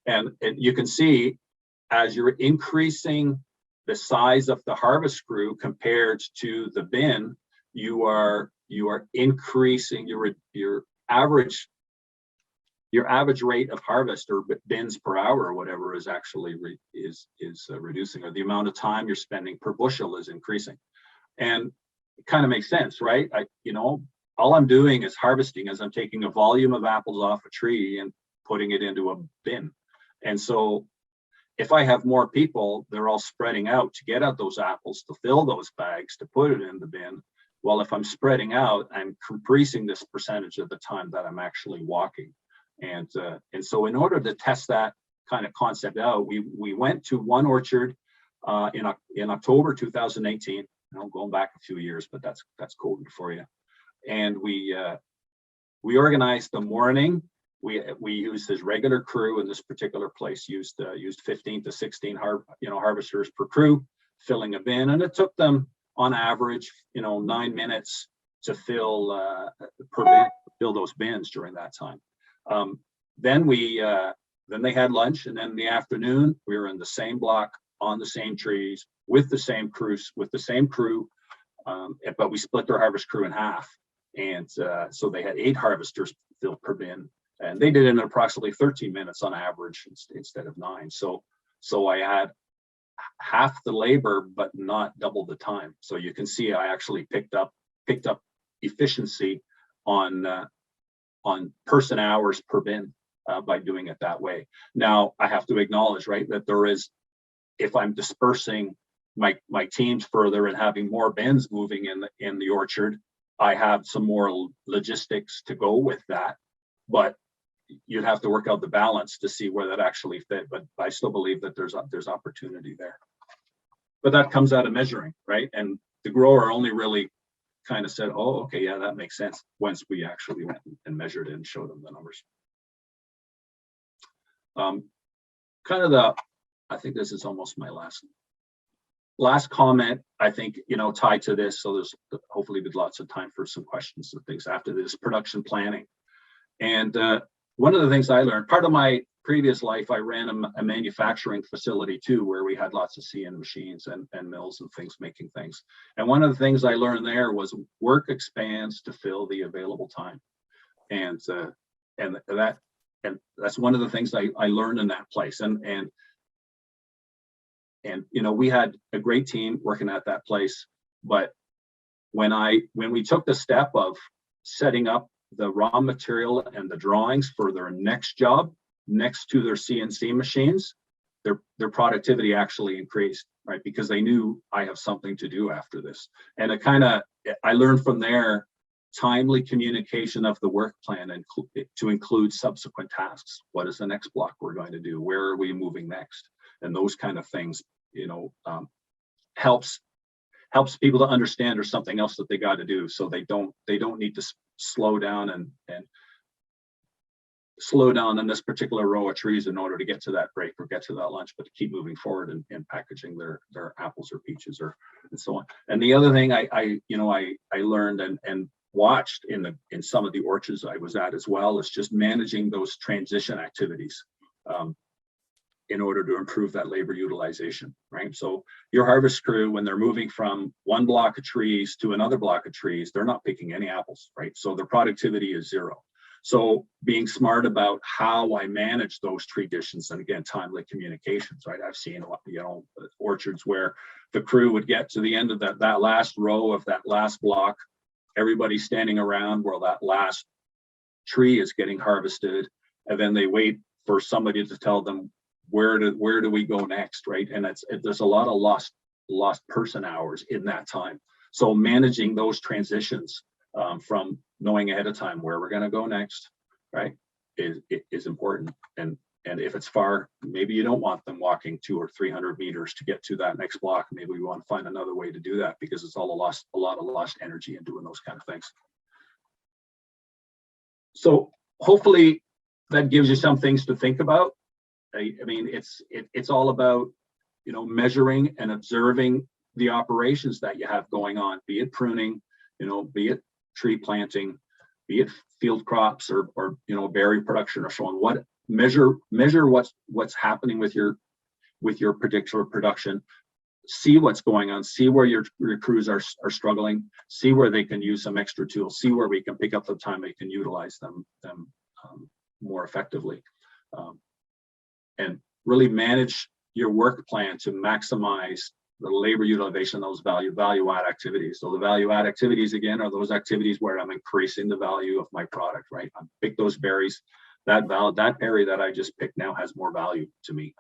and you can see as you're increasing the size of the harvest crew compared to the bin, you are increasing your average rate of harvest, or bins per hour or whatever, is actually reducing, or the amount of time you're spending per bushel is increasing. And it kind of makes sense, right? All I'm doing is harvesting, as I'm taking a volume of apples off a tree and putting it into a bin. And so if I have more people, they're all spreading out to get out those apples, to fill those bags, to put it in the bin. Well, if I'm spreading out, I'm increasing this percentage of the time that I'm actually walking. And so in order to test that kind of concept out, we went to one orchard in October 2018. Going back a few years, but that's COVID for you. And we organized the morning. We used his regular crew in this particular place, used 15 to 16 harvesters per crew, filling a bin, and it took them on average 9 minutes to fill per bin, fill those bins during that time. Then they had lunch, and then in the afternoon we were in the same block on the same trees with the same crew, but we split their harvest crew in half, and so they had 8 harvesters filled per bin. And they did it in approximately 13 minutes on average instead of 9. So I had half the labor, but not double the time. So you can see I actually picked up efficiency on person hours per bin by doing it that way. Now I have to acknowledge, right, that there is, if I'm dispersing my teams further and having more bins moving in the orchard, I have some more logistics to go with that. But you'd have to work out the balance to see where that actually fit. But I still believe that there's opportunity there. But that comes out of measuring, right? And the grower only really kind of said, oh, okay, yeah, that makes sense, once we actually went and measured it and showed them the numbers. I think this is almost my last comment, I think, tied to this. So there's hopefully be lots of time for some questions and things after this. Production planning. And one of the things I learned, part of my previous life, I ran a manufacturing facility too, where we had lots of CN machines and mills and things making things. And one of the things I learned there was work expands to fill the available time. And that's one of the things I learned in that place. And we had a great team working at that place. But when we took the step of setting up the raw material and the drawings for their next job next to their CNC machines, their productivity actually increased, right? Because they knew I have something to do after this. And I learned from there timely communication of the work plan and to include subsequent tasks. What is the next block we're going to do? Where are we moving next? And those kind of things, helps people to understand there's something else that they got to do, so they don't need to slow down and slow down in this particular row of trees in order to get to that break or get to that lunch, but to keep moving forward and packaging their apples or peaches and so on. And the other thing I learned and watched in some of the orchards I was at as well is just managing those transition activities in order to improve that labor utilization, right? So your harvest crew, when they're moving from one block of trees to another block of trees, they're not picking any apples, right? So their productivity is zero. So being smart about how I manage those transitions, and again, timely communications, right? I've seen orchards where the crew would get to the end of that last row of that last block, everybody's standing around where that last tree is getting harvested, and then they wait for somebody to tell them where do we go next, right? And there's a lot of lost person hours in that time. So managing those transitions from knowing ahead of time where we're going to go next, right, is important. And if it's far, maybe you don't want them walking 200 or 300 meters to get to that next block. Maybe we want to find another way to do that, because it's a lot of lost energy in doing those kind of things. So hopefully that gives you some things to think about. I mean, it's all about, you know, measuring and observing the operations that you have going on, be it pruning, you know, be it tree planting, be it field crops or you know, berry production, or showing what measure what's happening with your particular production. See what's going on, see where your crews are struggling, see where they can use some extra tools, see where we can pick up the time they can utilize them more effectively, and really manage your work plan to maximize the labor utilization of those value add activities. So the value add activities, again, are those activities where I'm increasing the value of my product, right? I pick those berries, that berry that I just picked now has more value to me.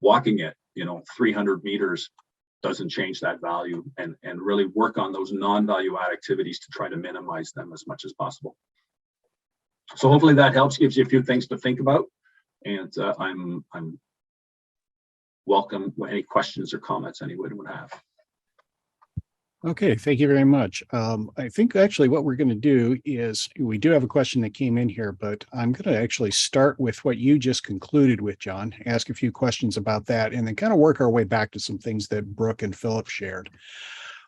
Walking it, you know, 300 meters doesn't change that value, and really work on those non-value add activities to try to minimize them as much as possible. So hopefully that helps, gives you a few things to think about, and I'm welcome any questions or comments anyone would have. Okay, thank you very much. I think actually what we're going to do is, we do have a question that came in here, but I'm going to actually start with what you just concluded with, John, ask a few questions about that, and then kind of work our way back to some things that Brooke and Philip shared.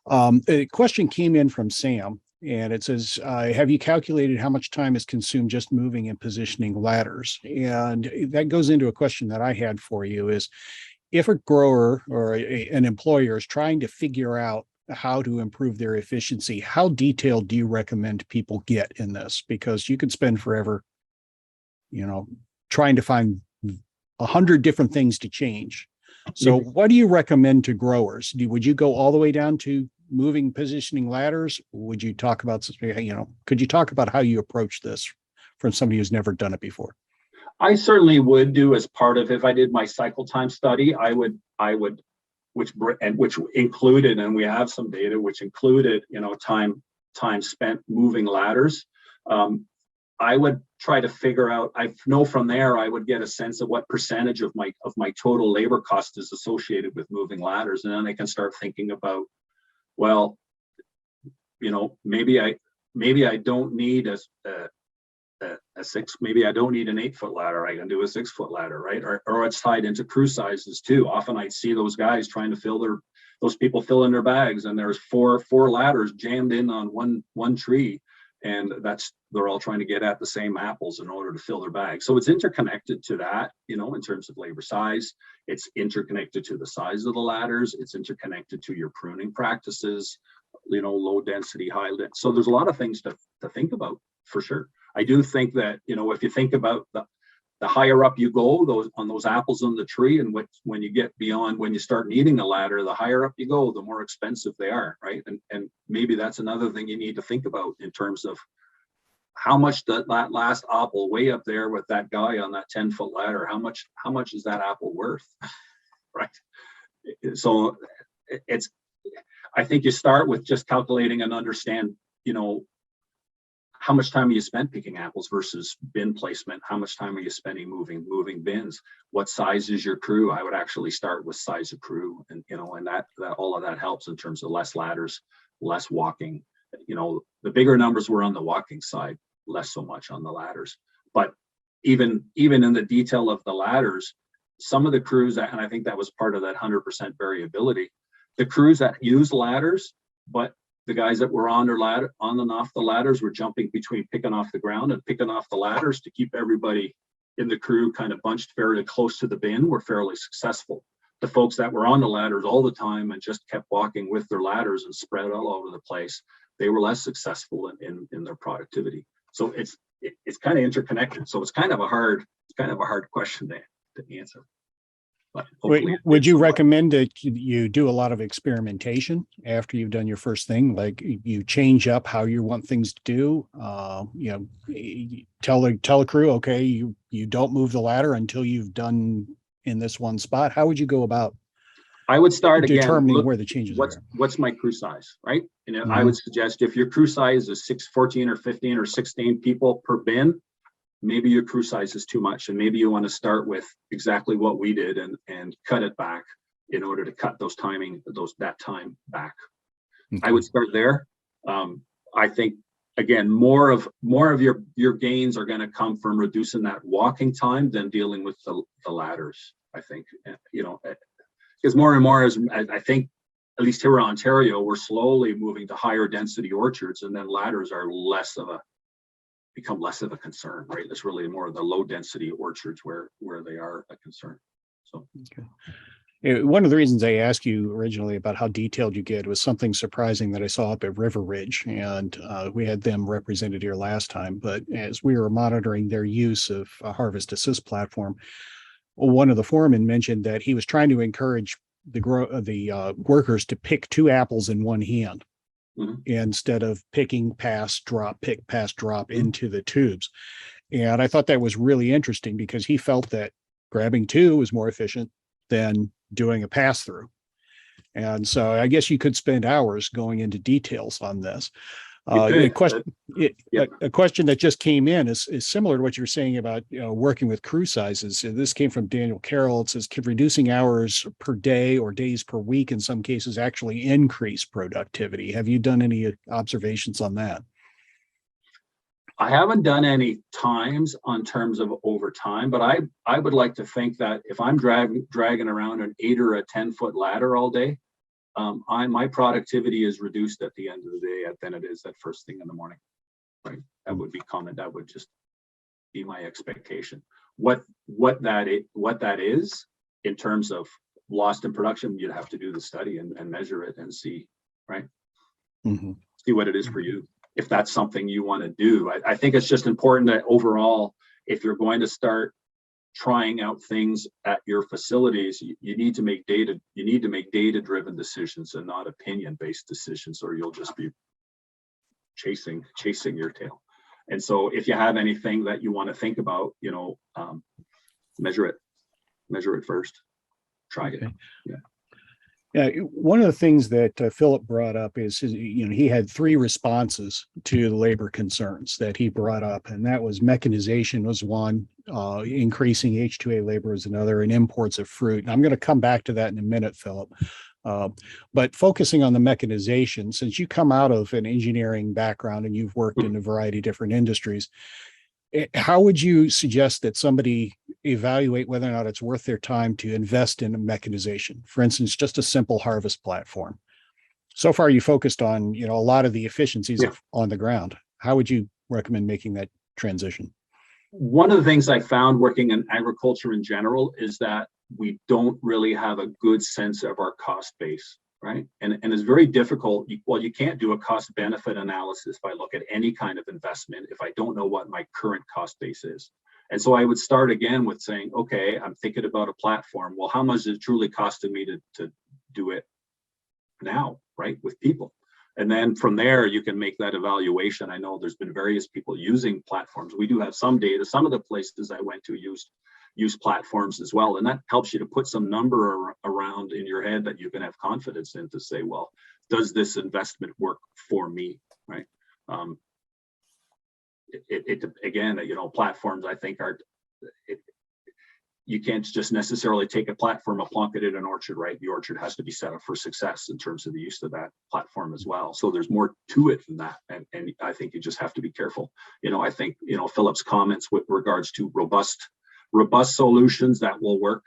A question came in from Sam, and it says, have you calculated how much time is consumed just moving and positioning ladders? And that goes into a question that I had for you is, if a grower or an employer is trying to figure out how to improve their efficiency, how detailed do you recommend people get in this? Because you could spend forever, you know, trying to find 100 different things to change. So what do you recommend to growers? Would you go all the way down to moving, positioning ladders? Would you talk about, you know, could you talk about how you approach this from somebody who's never done it before? I certainly would do, as part of, if I did my cycle time study, I would, which included, and we have some data which included, you know, time spent moving ladders. I would try to figure out, I know from there, I would get a sense of what percentage of my total labor cost is associated with moving ladders. And then I can start thinking about, well, you know, maybe I don't need a maybe I don't need an 8-foot ladder. I can do a 6-foot ladder, right? Or it's tied into crew sizes too. Often I see those guys trying to those people fill in their bags, and there's four ladders jammed in on one tree, and they're all trying to get at the same apples in order to fill their bags. So it's interconnected to that, you know, in terms of labor size. It's interconnected to the size of the ladders. It's interconnected to your pruning practices, you know, low density, high density. So there's a lot of things to think about, for sure. I do think that, you know, if you think about the higher up you go, those apples on the tree, and when you get beyond, when you start needing a ladder, the higher up you go, the more expensive they are, right? And maybe that's another thing you need to think about in terms of how much that last apple way up there with that guy on that 10-foot ladder, how much is that apple worth, right? So I think you start with just calculating and understand, you know, how much time are you spent picking apples versus bin placement? How much time are you spending moving bins? What size is your crew? I would actually start with size of crew, and you know, and that all of that helps in terms of less ladders, less walking. You know, the bigger numbers were on the walking side, less so much on the ladders. But even in the detail of the ladders, some of the crews, and I think that was part of that 100% variability, the crews that use ladders, but the guys that were on and off the ladders were jumping between picking off the ground and picking off the ladders to keep everybody in the crew kind of bunched fairly close to the bin were fairly successful. The folks that were on the ladders all the time and just kept walking with their ladders and spread all over the place, they were less successful in their productivity. So it's kind of interconnected. So it's kind of a hard question to answer. Would you recommend that you do a lot of experimentation after you've done your first thing? Like you change up how you want things to do, you know, tell a crew, okay, you don't move the ladder until you've done in this one spot. How would you go about I would start determining again, where the changes are? What's my crew size, right? And I would suggest if your crew size is 14 or 15 or 16 people per bin, maybe your crew size is too much, and maybe you want to start with exactly what we did and cut it back in order to cut that time back. Okay. I would start there. I think again, more of your gains are going to come from reducing that walking time than dealing with the ladders, I think. Because more and more, as I think, at least here in Ontario, we're slowly moving to higher density orchards, and then ladders are become less of a concern, right? It's really more of the low density orchards where they are a concern. So. Okay. One of the reasons I asked you originally about how detailed you get was something surprising that I saw up at River Ridge, and we had them represented here last time. But as we were monitoring their use of a Harvest Assist platform, one of the foremen mentioned that he was trying to encourage the workers to pick 2 apples in one hand instead of picking pass drop, pick pass drop into the tubes. And I thought that was really interesting because he felt that grabbing 2 was more efficient than doing a pass through. And so I guess you could spend hours going into details on this. A question that just came in is similar to what you're saying about working with crew sizes. This came from Daniel Carroll. It says, can reducing hours per day or days per week in some cases actually increase productivity? Have you done any observations on that? I haven't done any times on terms of overtime, but I would like to think that if I'm dragging around an 8 or a 10-foot ladder all day, my productivity is reduced at the end of the day than it is at first thing in the morning. Right? That would be common. That would just be my expectation. What that is in terms of lost in production, you'd have to do the study and measure it and see, right? See what it is for you. If that's something you want to do. I think it's just important that overall, if you're going to start trying out things at your facilities, you need to make data-driven decisions and not opinion-based decisions, or you'll just be chasing your tail. And so if you have anything that you want to think about, measure it first, try it. Yeah, one of the things that Philip brought up is, he had 3 responses to the labor concerns that he brought up, and that was mechanization was one, increasing H2A labor is another, and imports of fruit. And I'm going to come back to that in a minute, Philip. But focusing on the mechanization, since you come out of an engineering background and you've worked in a variety of different industries, how would you suggest that somebody evaluate whether or not it's worth their time to invest in a mechanization? For instance, just a simple harvest platform. So far, you focused on, a lot of the efficiencies on the ground. How would you recommend making that transition? One of the things I found working in agriculture in general is that we don't really have a good sense of our cost base. Right. And it's very difficult. You can't do a cost benefit analysis if I look at any kind of investment if I don't know what my current cost base is. And so I would start again with saying, okay, I'm thinking about a platform. Well, how much is it truly costing me to do it now, right, with people? And then from there, you can make that evaluation. I know there's been various people using platforms. We do have some data. Some of the places I went to use platforms as well. And that helps you to put some number around in your head that you can have confidence in to say, well, does this investment work for me, right? Again, platforms I think you can't just necessarily take a platform and plonk it in an orchard, right? The orchard has to be set up for success in terms of the use of that platform as well. So there's more to it than that. And I think you just have to be careful. I think, Philip's comments with regards to robust solutions that will work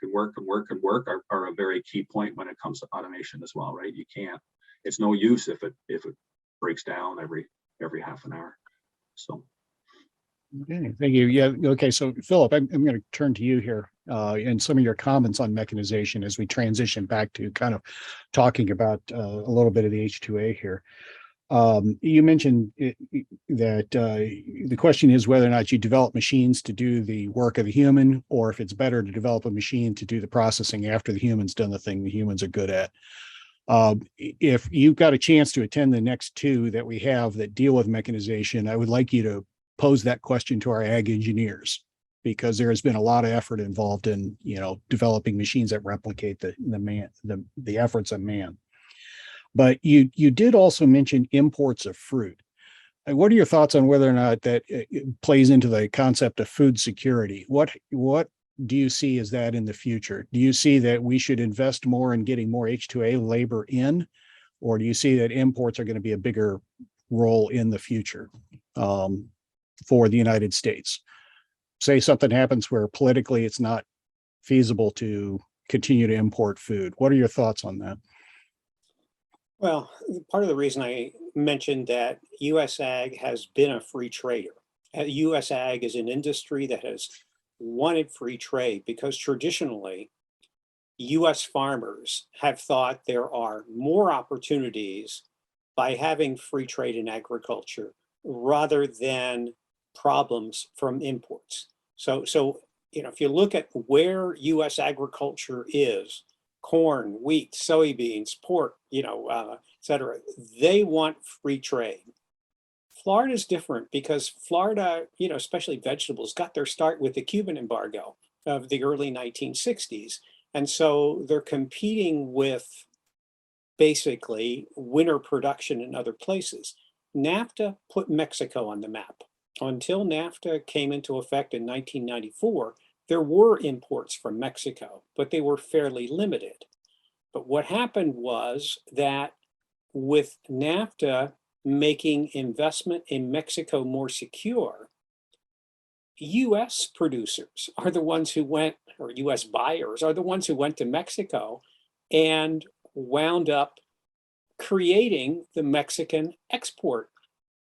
are a very key point when it comes to automation as well, right? It's no use if it breaks down every half an hour. So. Okay, thank you. Yeah. Okay. So Philip, I'm going to turn to you here and some of your comments on mechanization as we transition back to kind of talking about a little bit of the H2A here. You mentioned that the question is whether or not you develop machines to do the work of the human, or if it's better to develop a machine to do the processing after the human's done the thing the humans are good at. If you've got a chance to attend the next 2 that we have that deal with mechanization, I would like you to pose that question to our ag engineers, because there has been a lot of effort involved in, developing machines that replicate the efforts of man. But you did also mention imports of fruit. And what are your thoughts on whether or not that plays into the concept of food security? What do you see as that in the future? Do you see that we should invest more in getting more H2A labor in, or do you see that imports are going to be a bigger role in the future for the United States. Say something happens where politically it's not feasible to continue to import food. What are your thoughts on that? Well, part of the reason I mentioned that U.S. Ag has been a free trader. U.S. Ag is an industry that has wanted free trade because traditionally, U.S. farmers have thought there are more opportunities by having free trade in agriculture rather than problems from imports. So if you look at where U.S. agriculture is, corn, wheat, soybeans, pork, et cetera, they want free trade. Florida is different because Florida, especially vegetables, got their start with the Cuban embargo of the early 1960s. And so they're competing with basically winter production in other places. NAFTA put Mexico on the map. Until NAFTA came into effect in 1994, there were imports from Mexico, but they were fairly limited. But what happened was that with NAFTA making investment in Mexico more secure, US producers are the ones who went, or US buyers are the ones who went to Mexico and wound up creating the Mexican export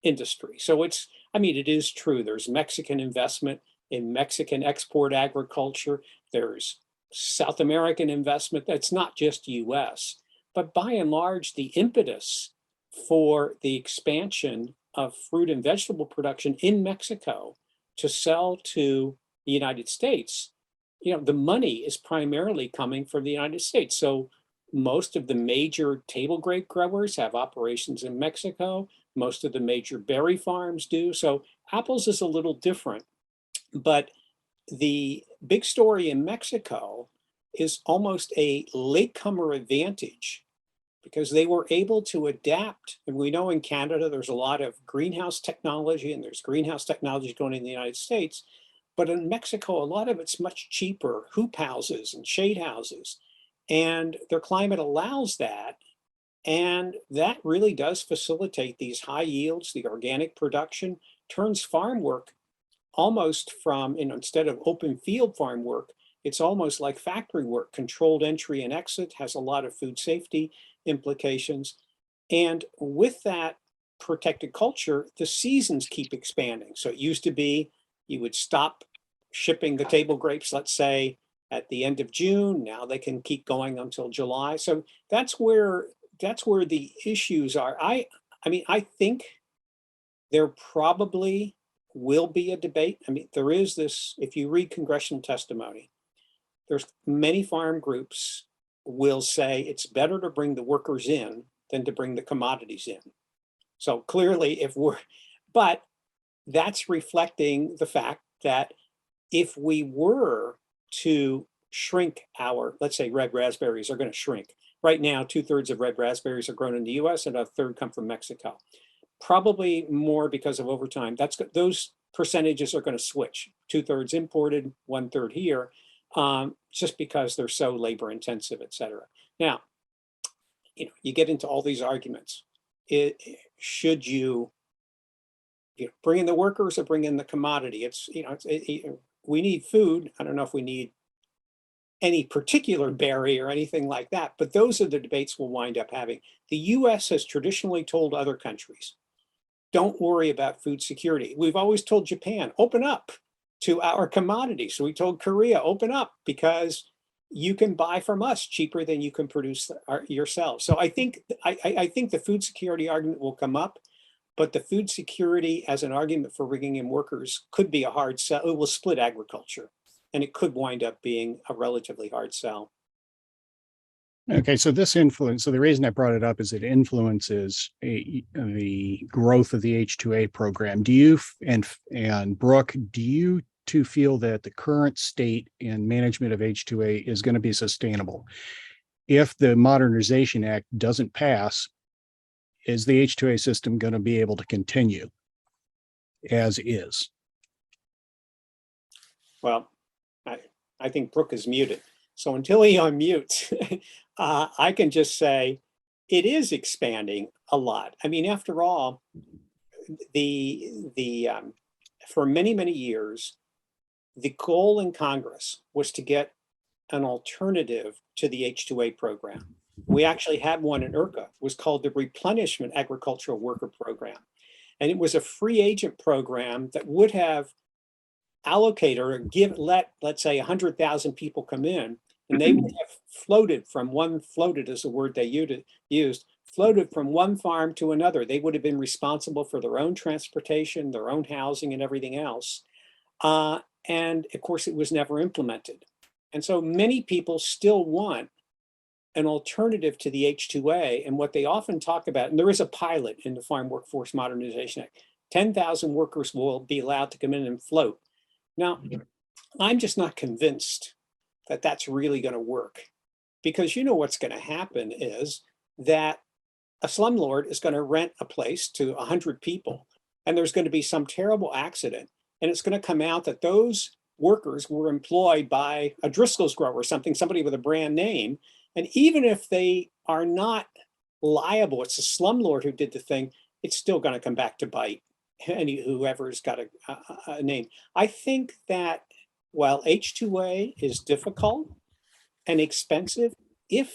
industry. So it is true. There's Mexican investment in Mexican export agriculture. There's South American investment. That's not just US. But by and large, the impetus for the expansion of fruit and vegetable production in Mexico to sell to the United States, the money is primarily coming from the United States. So most of the major table grape growers have operations in Mexico. Most of the major berry farms do. So apples is a little different. But the big story in Mexico is almost a latecomer advantage because they were able to adapt. And we know in Canada, there's a lot of greenhouse technology and there's greenhouse technology going in the United States. But in Mexico, a lot of it's much cheaper, hoop houses and shade houses. And their climate allows that. And that really does facilitate these high yields. The organic production turns farm work almost from, instead of open field farm work, it's almost like factory work. Controlled entry and exit has a lot of food safety implications. And with that protected culture, the seasons keep expanding. So it used to be you would stop shipping the table grapes, let's say, at the end of June. Now they can keep going until July. So that's where the issues are. I think there probably will be a debate. There is this, if you read congressional testimony, there's many farm groups will say it's better to bring the workers in than to bring the commodities in. So clearly but that's reflecting the fact that if we were to shrink let's say red raspberries are going to shrink. Right now, 2/3 of red raspberries are grown in the US and a third come from Mexico. Probably more because of overtime. Those percentages are going to switch. 2/3 imported, 1/3 here, just because they're so labor intensive, et cetera. Now, you get into all these arguments. Should you bring in the workers or bring in the commodity? We need food. I don't know if we need any particular berry or anything like that, but those are the debates we'll wind up having. The US has traditionally told other countries, don't worry about food security. We've always told Japan, open up to our commodities. So we told Korea, open up because you can buy from us cheaper than you can produce yourselves. So I think the food security argument will come up, but the food security as an argument for bringing in workers could be a hard sell. It will split agriculture, and it could wind up being a relatively hard sell. Okay, so the reason I brought it up is it influences the growth of the H-2A program. Do you, and Brooke, do you two feel that the current state and management of H-2A is going to be sustainable? If the Modernization Act doesn't pass, is the H-2A system going to be able to continue as is? Well, I think Brooke is muted. So until he unmutes, I can just say it is expanding. a lot. I mean, after all, for many, many years, the goal in Congress was to get an alternative to the H-2A program. We actually had one in IRCA. It was called the Replenishment Agricultural Worker Program. And it was a free agent program that would have allocated or let's say 100,000 people come in, and they would have floated is the word they used, floated from one farm to another. They would have been responsible for their own transportation, their own housing, and everything else. And of course, it was never implemented. And so many people still want an alternative to the H-2A. And what they often talk about, and there is a pilot in the Farm Workforce Modernization Act, 10,000 workers will be allowed to come in and float. Now, I'm just not convinced that that's really going to work, because you know what's going to happen is that a slumlord is going to rent a place to 100 people, and there's going to be some terrible accident, and it's going to come out that those workers were employed by a Driscoll's grower or somebody with a brand name. And even if they are not liable, it's a slumlord who did the thing, it's still going to come back to bite whoever's got a name. I think that while H-2A is difficult and expensive, if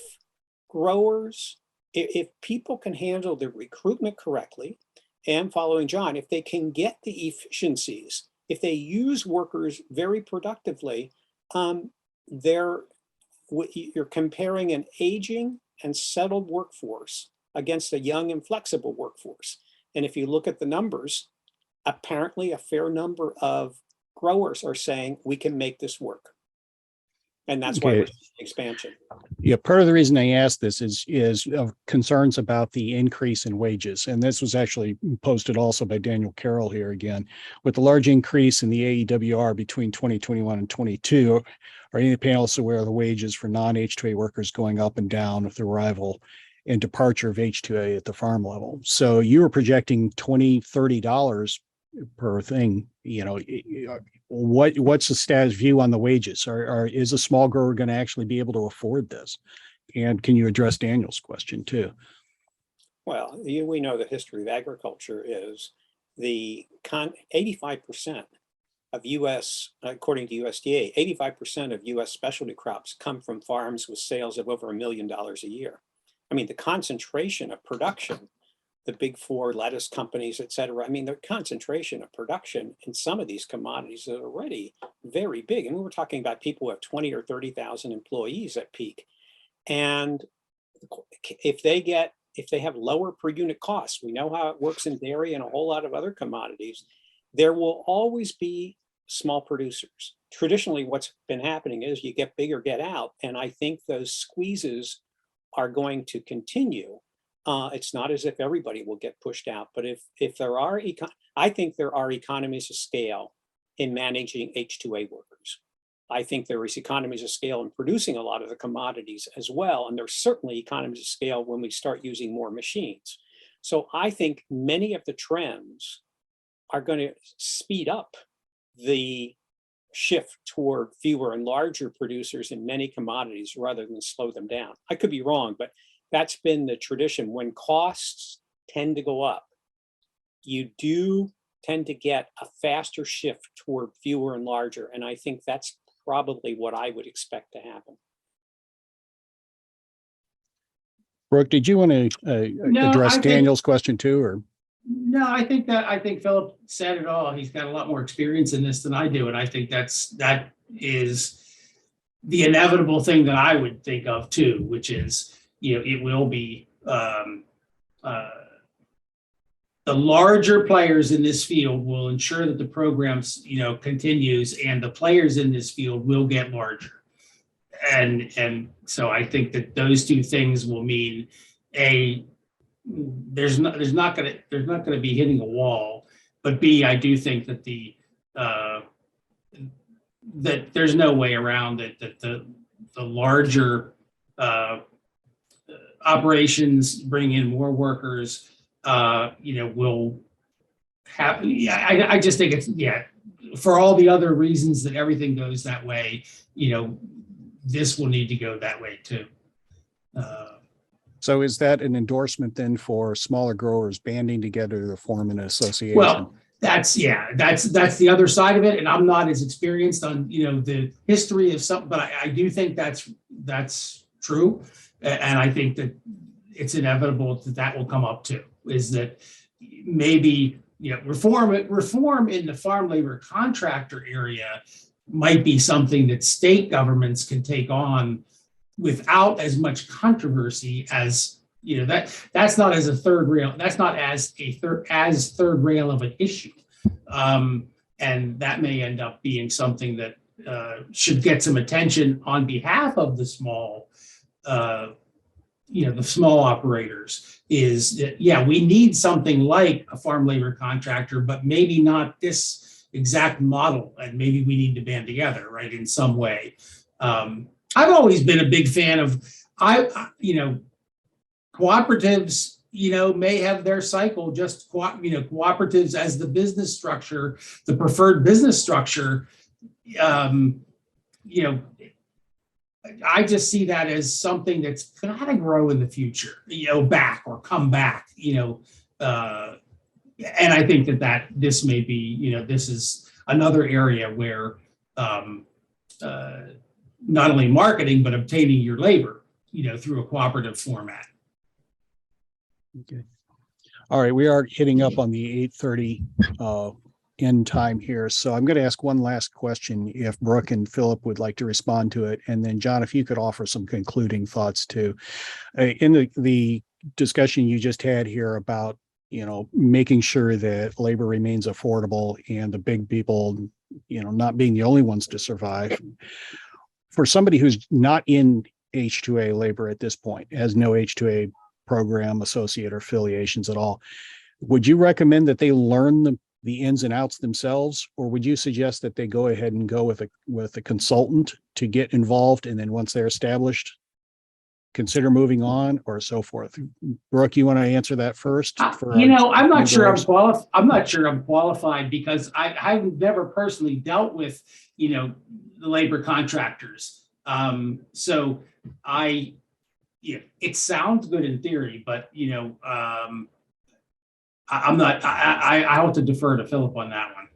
people can handle the recruitment correctly, and following John, if they can get the efficiencies, if they use workers very productively, you're comparing an aging and settled workforce against a young and flexible workforce. And if you look at the numbers, apparently a fair number of growers are saying we can make this work. And that's why we're seeing expansion. Yeah, part of the reason I asked this is of concerns about the increase in wages. And this was actually posted also by Daniel Carroll here again. With the large increase in the AEWR between 2021 and 22, are any of the panelists aware of the wages for non-H-2A workers going up and down with the arrival and departure of H-2A at the farm level? So you were projecting $20, $30 per thing. You know, what's the status view on the wages? Is a small grower going to actually be able to afford this? And can you address Daniel's question too? Well, we know the history of agriculture is the 85% of US, according to USDA, 85% of US specialty crops come from farms with sales of over $1 million a year. I mean, the concentration of production, the big four lettuce companies, et cetera, I mean, the concentration of production in some of these commodities is already very big. And we were talking about people who have 20 or 30,000 employees at peak. And if they have lower per unit costs, we know how it works in dairy and a whole lot of other commodities, there will always be small producers. Traditionally, what's been happening is you get big or get out. And I think those squeezes are going to continue. It's not as if everybody will get pushed out, but if there are, I think there are economies of scale in managing H-2A workers. I think there is economies of scale in producing a lot of the commodities as well. And there's certainly economies of scale when we start using more machines. So I think many of the trends are going to speed up the shift toward fewer and larger producers in many commodities rather than slow them down. I could be wrong, but that's been the tradition. When costs tend to go up, you do tend to get a faster shift toward fewer and larger. And I think that's probably what I would expect to happen. Brooke, did you want to address Daniel's question too, or? No, I think Philip said it all. He's got a lot more experience in this than I do. And I think that is the inevitable thing that I would think of too, which is, it will be the larger players in this field will ensure that the program, continues, and the players in this field will get larger. And so I think that those two things will mean there's not going to be hitting a wall, but B, I do think that that there's no way around it, that the larger operations bring in more workers, will happen. I just think it's, for all the other reasons that everything goes that way, this will need to go that way too. So is that an endorsement then for smaller growers banding together to form an association? Well, that's the other side of it. And I'm not as experienced on, the history of something, but I do think that's true. And I think that it's inevitable that will come up too, is that maybe, reform in the farm labor contractor area might be something that state governments can take on without as much controversy as, that's not as a third rail, that's not as third rail of an issue. And that may end up being something that should get some attention on behalf of the small, the small operators, is that, we need something like a farm labor contractor, but maybe not this exact model. And maybe we need to band together, right, in some way. I've always been a big fan of, cooperatives, may have their cycle, just, cooperatives as the business structure, the preferred business structure. I just see that as something that's got to grow in the future, back or come back, and I think that this may be, this is another area where not only marketing, but obtaining your labor, through a cooperative format. Okay. All right, we are hitting up on the 8:30 end time here. So I'm going to ask one last question if Brooke and Philip would like to respond to it. And then John, if you could offer some concluding thoughts too. In the discussion you just had here about, making sure that labor remains affordable and the big people, not being the only ones to survive. For somebody who's not in H-2A labor at this point, has no H-2A program, associate, or affiliations at all, would you recommend that they learn the ins and outs themselves, or would you suggest that they go ahead and go with a consultant to get involved, and then once they're established, consider moving on, or so forth? Brooke, you want to answer that first? I'm not sure I'm qualified because I've never personally dealt with, the labor contractors. So it sounds good in theory, but I'm not. I have to defer to Philip on that one.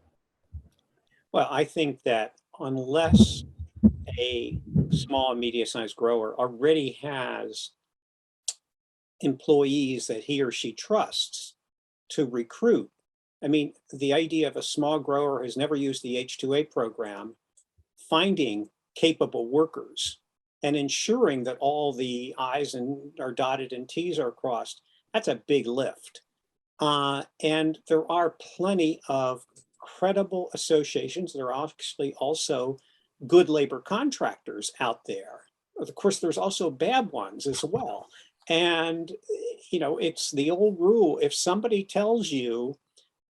Well, I think that unless a small and medium-sized grower already has employees that he or she trusts to recruit, I mean, the idea of a small grower who's never used the H-2A program, finding capable workers and ensuring that all the I's are dotted and T's are crossed, that's a big lift. And there are plenty of credible associations. There are actually also good labor contractors out there. Of course, there's also bad ones as well. And, it's the old rule. If somebody tells you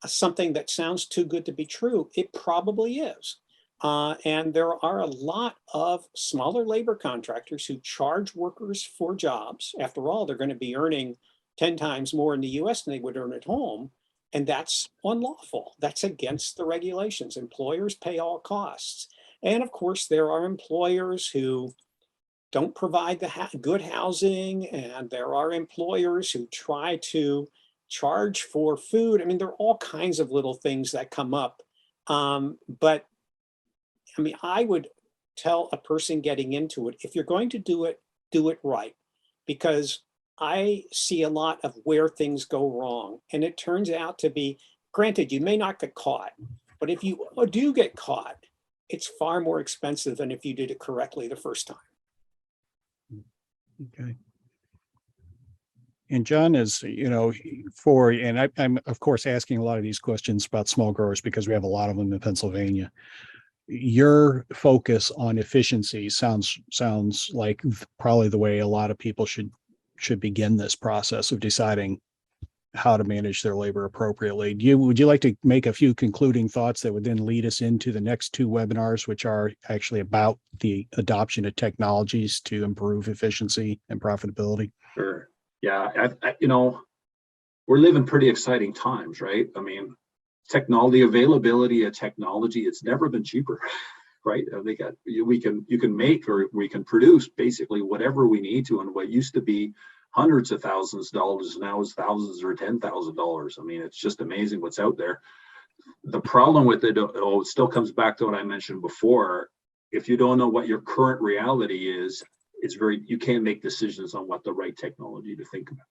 something that sounds too good to be true, it probably is. And there are a lot of smaller labor contractors who charge workers for jobs. After all, they're going to be earning 10 times more in the US than they would earn at home. And that's unlawful. That's against the regulations. Employers pay all costs. And of course, there are employers who don't provide the good housing, and there are employers who try to charge for food. I mean, there are all kinds of little things that come up. But I mean, I would tell a person getting into it, if you're going to do it right, because I see a lot of where things go wrong. And it turns out to be, granted, you may not get caught, but if you do get caught, it's far more expensive than if you did it correctly the first time. Okay. And John, is, I'm of course asking a lot of these questions about small growers because we have a lot of them in Pennsylvania. Your focus on efficiency sounds like probably the way a lot of people should begin this process of deciding how to manage their labor appropriately. Would you like to make a few concluding thoughts that would then lead us into the next two webinars, which are actually about the adoption of technologies to improve efficiency and profitability? Sure. Yeah. We're living pretty exciting times, right? I mean, the availability of technology, it's never been cheaper, right? You can make or we can produce basically whatever we need to, and what used to be hundreds of thousands of dollars, now is thousands or $10,000. I mean, it's just amazing what's out there. The problem with it, it still comes back to what I mentioned before. If you don't know what your current reality is, you can't make decisions on what the right technology to think about.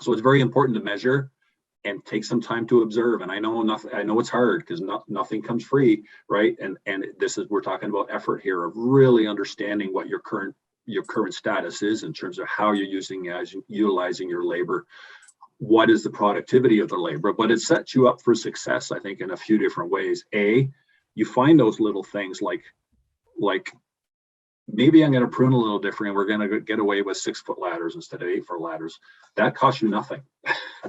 So it's very important to measure and take some time to observe. And I know it's hard because nothing comes free, right? And we're talking about effort here of really understanding what your current status is in terms of how you're utilizing your labor. What is the productivity of the labor? But it sets you up for success, I think, in a few different ways. You find those little things like maybe I'm going to prune a little different and we're going to get away with 6-foot ladders instead of 8-foot ladders. That costs you nothing,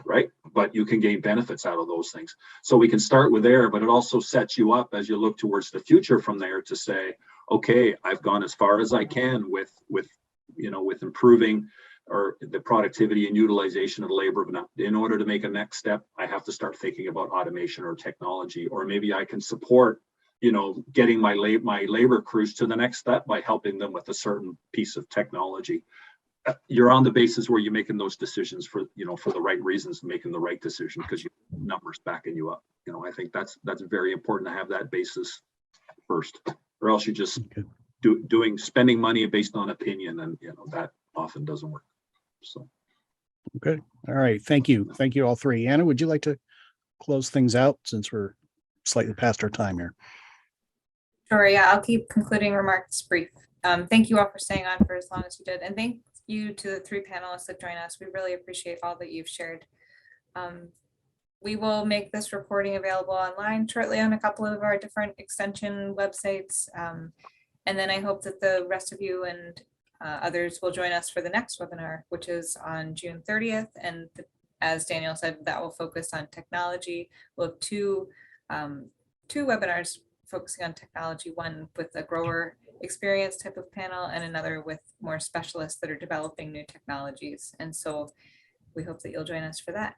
right? But you can gain benefits out of those things. So we can start with there, but it also sets you up as you look towards the future from there to say, okay, I've gone as far as I can with improving or the productivity and utilization of labor. But in order to make a next step, I have to start thinking about automation or technology, or maybe I can support getting my labor crews to the next step by helping them with a certain piece of technology. You're on the basis where you're making those decisions for the right reasons, making the right decision because your numbers backing you up. I think that's very important to have that basis first, or else you just spending money based on opinion, and that often doesn't work. So. Okay. All right. Thank you. Thank you all three. Anna, would you like to close things out since we're slightly past our time here? Sure, yeah, I'll keep concluding remarks brief. Thank you all for staying on for as long as you did. And thank you to the 3 panelists that joined us. We really appreciate all that you've shared. We will make this recording available online shortly on a couple of our different extension websites. And then I hope that the rest of you and others will join us for the next webinar, which is on June 30th. And as Daniel said, that will focus on technology. We'll have two webinars focusing on technology, one with a grower experience type of panel and another with more specialists that are developing new technologies. And so we hope that you'll join us for that.